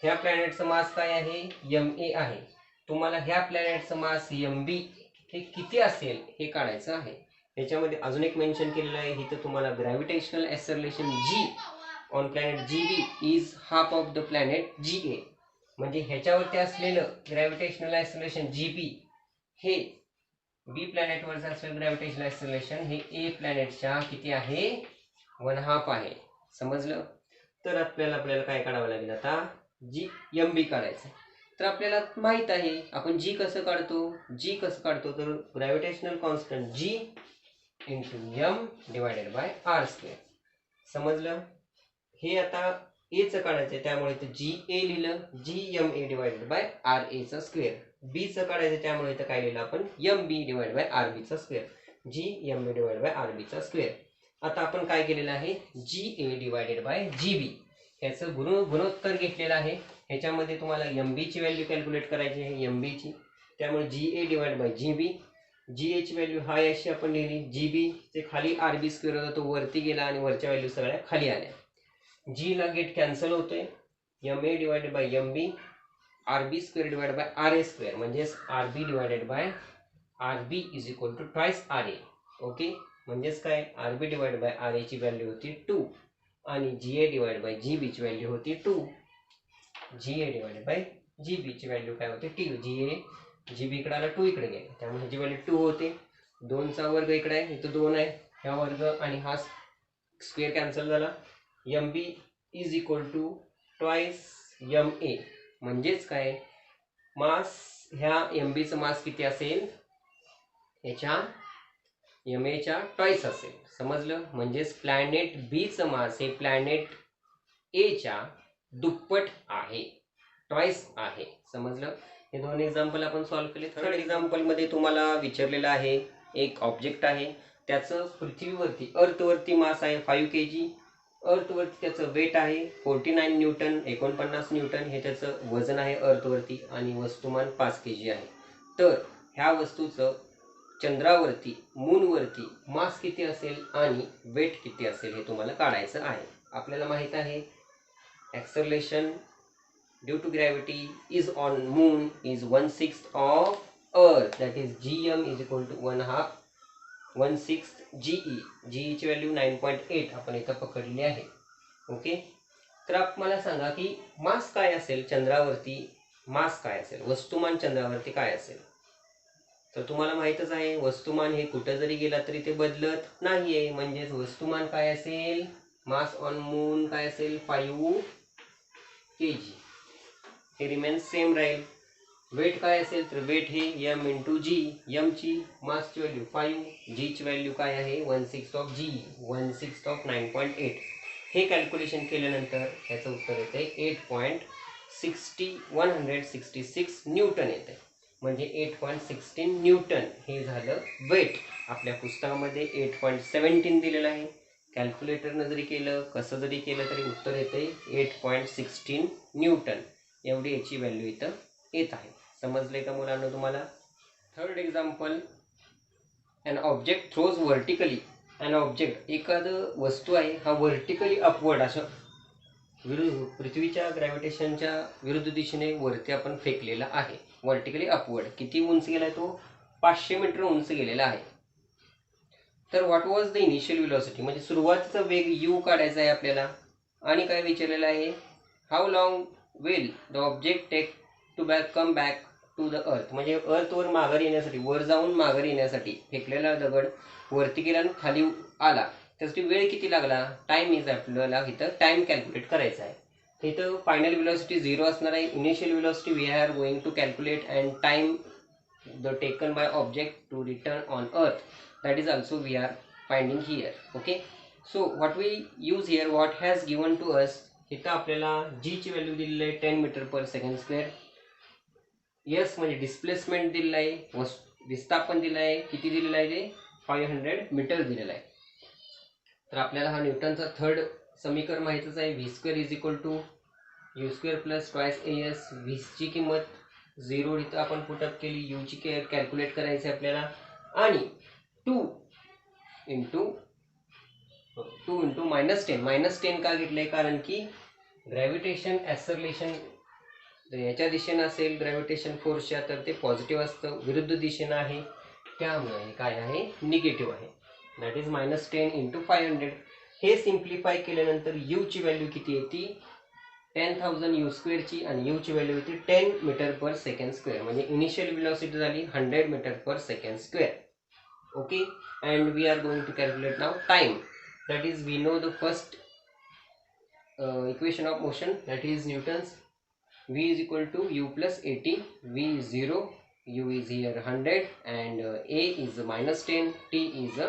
ह्या प्लॅनेटचं मास काय आहे, एम ए आहे. तुम्हाला ह्या प्लॅनेटचं मास एम बी हे किती असेल हे काढायचं आहे. याच्यामध्ये अजून एक मेन्शन केलेलं आहे इथं तुम्हाला, gravitational acceleration G on planet G B is half of the planet G A. म्हणजे ह्याच्यावरती असलेलं ग्रॅव्हिटेशनल ॲक्सेलरेशन जी बी हे बी प्लॅनेटवरचं असलेलं ग्रॅव्हिटेशनल ॲक्सेलरेशन हे ए प्लॅनेटच्या किती आहे, 1/2 आहे. समजलं? तर आपल्याला काय काढावं लागेल आता, जी एम बी काढायचं. तर आपल्याला माहित आहे आपण जी कसं काढतो, तर gravitational constant g into m divided by R square. समजलं? हे आता एचं काढायचं त्यामुळे इथं जी ए लिहिलं, G M A divided by R एचा स्क्वेअर. बीचं काढायचं त्यामुळे इथं काय लिहिलं आपण, M B divide by R बीचा square, G M B divide by R बीचा स्क्वेअर. आता आपण काय केलेलं आहे, जी ए डिवायडेड बाय जी बी ह्याचं गुणोत्तर घेतलेलं आहे. ह्याच्यामध्ये तुम्हाला एम बीची व्हॅल्यू कॅल्क्युलेट करायची आहे, एम बीची. त्यामुळे जी ए डिवाइड बाय जी बी, जी एची व्हॅल्यू हाय अशी आपण लिहिली, जी बी ते खाली आर बी स्क्वेअर होता तो वरती गेला आणि वरच्या व्हॅल्यू सगळ्या खाली आल्या. जी ला गेट कॅन्सल होतोय, M A divided by M B, R B square divide by R A square, म्हणजेच R B divided by R B is equal to twice R A. Okay, म्हणजेच काय, R B divide by R एची value होती 2 आणि जी ए divide by जी बीची value होती 2. जी ए divided by जी बीची value काय होते, टी. जी बी इकडे आला, 2 इकडे गेला, त्यामुळे ह्याची व्हॅल्यू 2 होते. 2चा वर्ग इकडे आहे, इथं 2 आहे, ह्या वर्ग आणि हा स्क्वेअर कॅन्सल झाला. M b is equal to twice m a, म्हणजेच काय, मास ह्या एम बीचं मास किती असेल, याच्या एम एच्या ट्वाइस असेल. समजलं? म्हणजेच प्लॅनेट बीचं मास हे प्लॅनेट एच्या दुप्पट आहे, ट्वाइस आहे. समजलं? हे दोन एक्झाम्पल आपण सॉल्व्ह केले. थर्ड एक्झाम्पलमध्ये तुम्हाला विचारलेलं आहे, एक ऑब्जेक्ट आहे, त्याचं पृथ्वीवरती अर्थवरती मास आहे 5 kg, अर्थवरती त्याचं वेट आहे 49 न्यूटन, 49 न्यूटन हे त्याचं वजन आहे अर्थवरती, आणि वस्तुमान 5 kg आहे. तर ह्या वस्तूचं चंद्रावरती, मूनवरती मास किती असेल आणि वेट किती असेल हे तुम्हाला काढायचं आहे. आपल्याला माहित आहे acceleration due to gravity is on moon is 1/6 of earth, that is gm is equal to 1/6 ge. ge ची व्हॅल्यू 9.8 आपण इथं पकडली आहे. ओके, तर मला सांगा की मास काय असेल चंद्रावरती, मास काय असेल, वस्तुमान चंद्रावरती काय असेल. तर तुम्हाला माहितच आहे वस्तुमान हे कुठं जरी गेला तरी ते बदलत नाहीये, म्हणजेच वस्तुमान काय असेल, मास ऑन मून काय असेल, 5 kg, हे रिमेन्स सेम राहील. वेट काय असेल, तर वेट हे एम इंटू जी, एम ची मासची व्हॅल्यू 5, जी ची व्हॅल्यू काय आहे 1/6 ऑफ जी, 1/6 ऑफ 9.8. हे कॅल्क्युलेशन केल्यानंतर ह्याचं उत्तर येते 166 न्यूटन येते. म्हणजे 8.16 न्यूटन हे झालं वेट. आपल्या पुस्तकामध्ये 8.17 दिलेलं आहे. कॅल्क्युलेटरनं जरी केलं, कसं जरी केलं तरी उत्तर येते 8.16 न्यूटन. एवढी याची व्हॅल्यू इथं येत आहे. समजले का मुलांना तुम्हाला? Third example, an object throws vertically. An object, एखादं वस्तू आहे हा व्हर्टिकली अपवर्ड असं पृथ्वीच्या ग्रॅव्हिटेशनच्या विरुद्ध दिशेने वरती आपण फेकलेला आहे. व्हर्टिकली अपवर्ड किती उंच गेलाय तो, 500 मीटर उंच गेलेला आहे. तर what was the initial velocity, म्हणजे सुरुवातीचा वेग यू काढायचा आहे आपल्याला. आणि काय विचारलेलं आहे, how long will the object take to come back to the earth, म्हणजे अर्थवर माघारी येण्यासाठी, वर जाऊन माघारी येण्यासाठी फेकलेला दगड वरती गेला आणि खाली आला, त्यासाठी वेळ किती लागला, टाइम इज आपल्याला इथं टाइम कॅल्क्युलेट करायचा आहे. इथं फायनल व्हेलॉसिटी 0 असणार आहे. Initial velocity we are going to calculate and time the taken by object to return on earth, that is also we are finding here. Okay, so what we use here, what has given to us, इथं आपल्याला g ची value दिलेली आहे 10 metre per second square. S म्हणजे displacement दिलेलं आहे, विस्थापन दिलं आहे, किती दिलेलं आहे ते 500 मीटर दिलेलं आहे. तर आपल्याला हा न्यूटनचा थर्ड समीकरण माहितच आहे, V square is equal to you square plus twice A S. व्हीची किंमत 0 इथं आपण पुटअप केली, यूची कॅल्क्युलेट करायची आपल्याला, आणि 2 इंटू -10 का घेतलंय, कारण की ग्रॅव्हिटेशन ॲक्सलरेशन याच्या दिशेनं असेल ग्रॅव्हिटेशन फोर्सच्या, तर ते पॉझिटिव्ह असतं, विरुद्ध दिशेनं आहे त्यामुळे काय आहे, निगेटिव्ह आहे. That is -10 into 500. हे सिम्प्लिफाय केल्यानंतर यूची व्हॅल्यू किती येते, 10,000 यू स्क्वेअरची, आणि यूची व्हॅल्यू होती 10 मीटर पर सेकंड स्क्वेअर, म्हणजे इनिशियल वेलोसिटी झाली 100 metre per second square. Okay, and we are going to calculate now time. That is we know the first equation of motion, that is Newton's. V is equal to u plus 80. V is 0, u is here 100, and a is -10, t is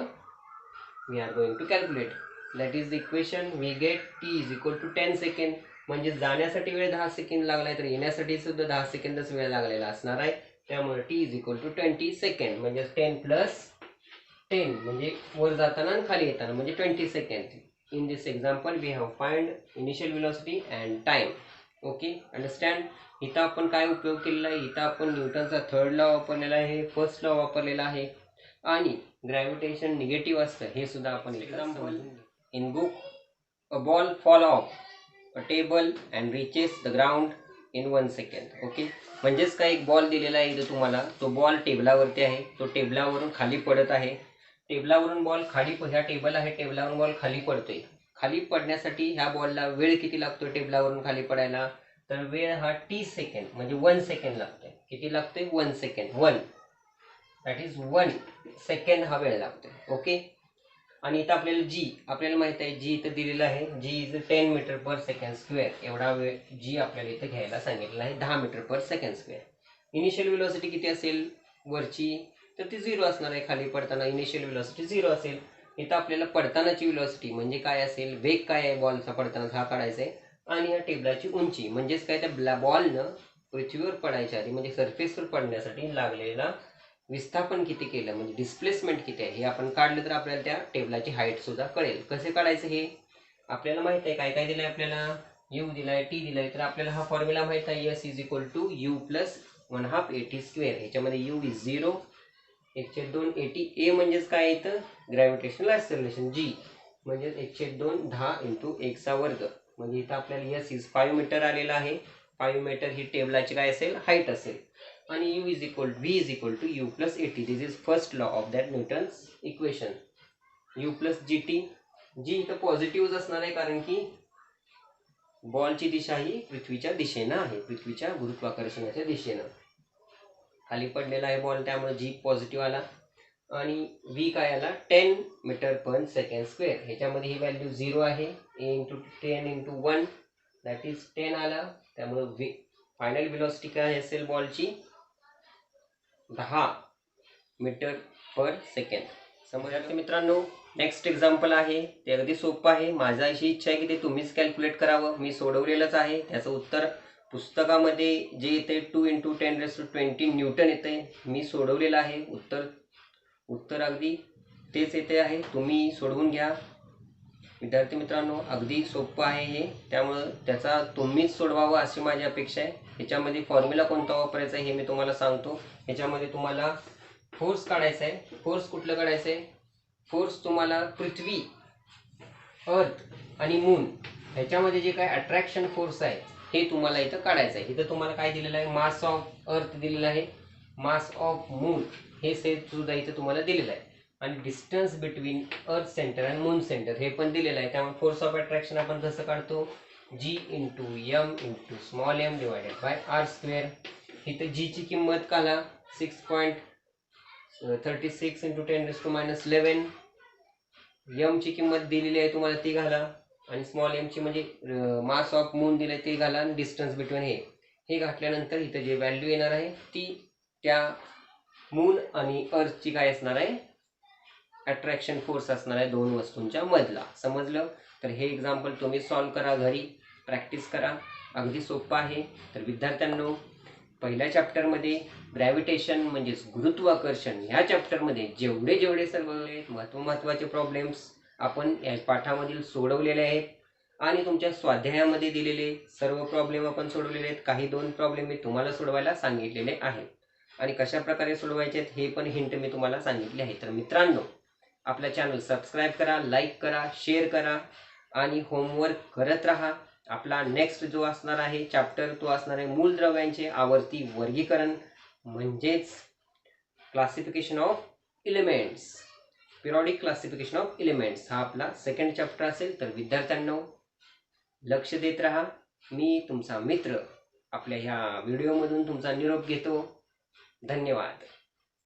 we are going to calculate. That is the equation. We get t is equal to 10 second. म्हणजे जाण्यासाठी वेळ 10 second लागलाय, तर येण्यासाठी सुद्धा 10 सेकंदच वेळ लागलेला असणार आहे. त्यामुळे t is equal to 20 second, म्हणजे 10 plus 10 म्हणजे वर जाताना आणि खाली येताना म्हणजे 20 second. In this example we have find initial velocity and time. Okay, understand. इथं आपण काय उपयोग केलेला आहे, इथं आपण न्यूटनचा थर्ड लॉ वापरलेला आहे, फर्स्ट लॉ वापरलेला आहे, आणि ग्रॅव्हिटेशन निगेटिव्ह असतं हे सुद्धा आपण. Example in book, a ball fall off a table and reaches the ground in 1 second. Okay, म्हणजेच काय, एक बॉल दिलेला आहे इथं तुम्हाला, तो बॉल टेबलावरती आहे, तो टेबलावरून खाली पडत आहे, टेबलावरून बॉल खाली, ह्या टेबल आहे, टेबलावरून बॉल खाली पडतोय. खाली पडण्यासाठी ह्या बॉलला वेळ किती लागतोय टेबलावरून खाली पडायला, तर वेळ हा टी सेकंड म्हणजे 1 सेकंड लागतोय. किती लागतोय, 1 सेकंड. 1 दॅट इज 1 सेकंड हा वेळ लागतोय. ओके, आणि इथं आपल्याला जी, आपल्याला माहित आहे जी इथं दिलेलं आहे, G is 10 metre per second square, एवढा वेळ जी आपल्याला इथं घ्यायला सांगितलं आहे 10 metre per second square. Initial velocity किती असेल वरची, तर ती 0 असणार आहे, खाली पडताना इनिशियल वेलोसिटी 0 असेल. इथं आपल्याला पडतानाची वेलोसिटी म्हणजे काय असेल, वेग काय आहे बॉलचा पडताना हा काढायचा आहे, आणि या टेबलाची उंची म्हणजेच काय, त्या बॉलनं पृथ्वीवर पडायच्या आधी म्हणजे सरफेसवर पडण्यासाठी लागलेला विस्थापन किती केलं, म्हणजे डिस्प्लेसमेंट किती आहे, हे आपण काढलं तर आपल्याला त्या टेबलाची हाईट सुद्धा कळेल. कसे काढायचं हे आपल्याला माहित आहे, काय काय दिलंय आपल्याला, यू दिलाय, टी दिलाय, तर आपल्याला हा फॉर्म्युला माहित आहे, s is equal to you plus 1/2 80 square. ह्याच्यामध्ये यू इज 0, 1/2 80, ए म्हणजेच काय येतं, ग्रॅव्हिटेशनल ॲक्सेलरेशन, जी म्हणजे 1/2 10 इंटू 1चा वर्ग, म्हणजे इथं आपल्याला एस इज 5 मीटर आलेला आहे. 5 मीटर ही टेबलाची काय असेल, हाईट असेल, आणि u is equal v is equal to u plus 80. This is first law of that Newton's equation. u plus gt, g इथं पॉझिटिव्ह असणार आहे, कारण की बॉलची दिशा ही पृथ्वीच्या दिशेनं आहे, पृथ्वीच्या गुरुत्वाकर्षणाच्या दिशेनं खाली पडलेला आहे बॉल, त्यामुळे जी पॉझिटिव्ह आला, आणि v काय आला, 10 मीटर पर सेकंड स्क्वेअर. ह्याच्यामध्ये ही व्हॅल्यू 0 आहे, a into 10 into 1 that is 10 आला, त्यामुळे फायनल वेलोसिटी काय असेल बॉलची, 10 मीटर पर सेकंड. समजा मित्रांनो, नेक्स्ट एक्झाम्पल आहे, ते अगदी सोपं आहे. माझा अशी इच्छा आहे की ते तुम्हीच कॅल्क्युलेट करावं. मी सोडवलेलंच आहे, त्याचं उत्तर पुस्तकामध्ये जे येते 2 × 10⁻20 न्यूटन येते, मी सोडवलेलं आहे. उत्तर अगदी तेच येते आहे, तुम्ही सोडवून घ्या. विद्यार्थी मित्रांनो, अगदी सोपं आहे हे, त्यामुळं त्याचा तुम्हीच सोडवावं अशी माझी अपेक्षा आहे. ह्याच्यामध्ये फॉर्म्युला कोणता वापरायचा आहे हे मी तुम्हाला सांगतो. ह्याच्यामध्ये तुम्हाला फोर्स काढायचा आहे. फोर्स कुठलं काढायचं आहे, फोर्स तुम्हाला पृथ्वी, अर्थ आणि मून ह्याच्यामध्ये जे काय अट्रॅक्शन फोर्स आहे हे तुम्हाला इथं काढायचं आहे. इथं तुम्हाला काय दिलेलं आहे, मास ऑफ अर्थ दिलेलं आहे, मास ऑफ मून हे सुद्धा इथं तुम्हाला दिलेलं आहे, आणि डिस्टन्स बिटवीन अर्थ सेंटर आणि मून सेंटर हे पण दिलेलं आहे. त्यामुळे फोर्स ऑफ अट्रॅक्शन आपण कसं काढतो, G into M into small M divided by R square. इथं जीची किंमत काढा 6.36 इंटू 10⁻11. एमची किंमत दिलेली आहे तुम्हाला ती घाला, आणि स्मॉल एमची म्हणजे मास ऑफ मून दिले ते घाला, आणि डिस्टन्स बिटवीन हे घातल्यानंतर इथं जे व्हॅल्यू येणार आहे ती त्या मून आणि अर्थची काय असणार आहे, अट्रॅक्शन फोर्स असणार आहे दोन वस्तूंच्या मधला. समजलं? तर हे एक्झाम्पल तुम्ही सॉल्व्ह करा, घरी प्रॅक्टिस करा, अगदी सोपं आहे. तर विद्यार्थ्यांनो, पहिल्या चॅप्टरमध्ये ग्रॅव्हिटेशन म्हणजेच गुरुत्वाकर्षण ह्या चॅप्टरमध्ये जेवढे सर्व महत्त्वाचे प्रॉब्लेम्स आपण या पाठामधील सोडवलेले आहेत आणि तुमच्या स्वाध्यायामध्ये दिलेले सर्व प्रॉब्लेम आपण सोडवलेले आहेत. काही 2 प्रॉब्लेम मी तुम्हाला सोडवायला सांगितलेले आहेत आणि कशा प्रकारे सोडवायचे आहेत हे पण हिंट मी तुम्हाला सांगितले आहे. तर मित्रांनो, आपला चॅनल सबस्क्राईब करा, लाईक करा, शेअर करा आणि होमवर्क करत राहा. आपला नेक्स्ट जो असणार आहे चॅप्टर तो असणार आहे मूलद्रव्यांचे आवर्ती वर्गीकरण म्हणजेच classification of elements, periodic classification of elements हा आपला सेकंड चॅप्टर असेल. तर विद्यार्थ्यांनो, लक्ष देत राहा. मी तुमचा मित्र आपल्या ह्या व्हिडिओमधून तुमचा निरोप घेतो. धन्यवाद.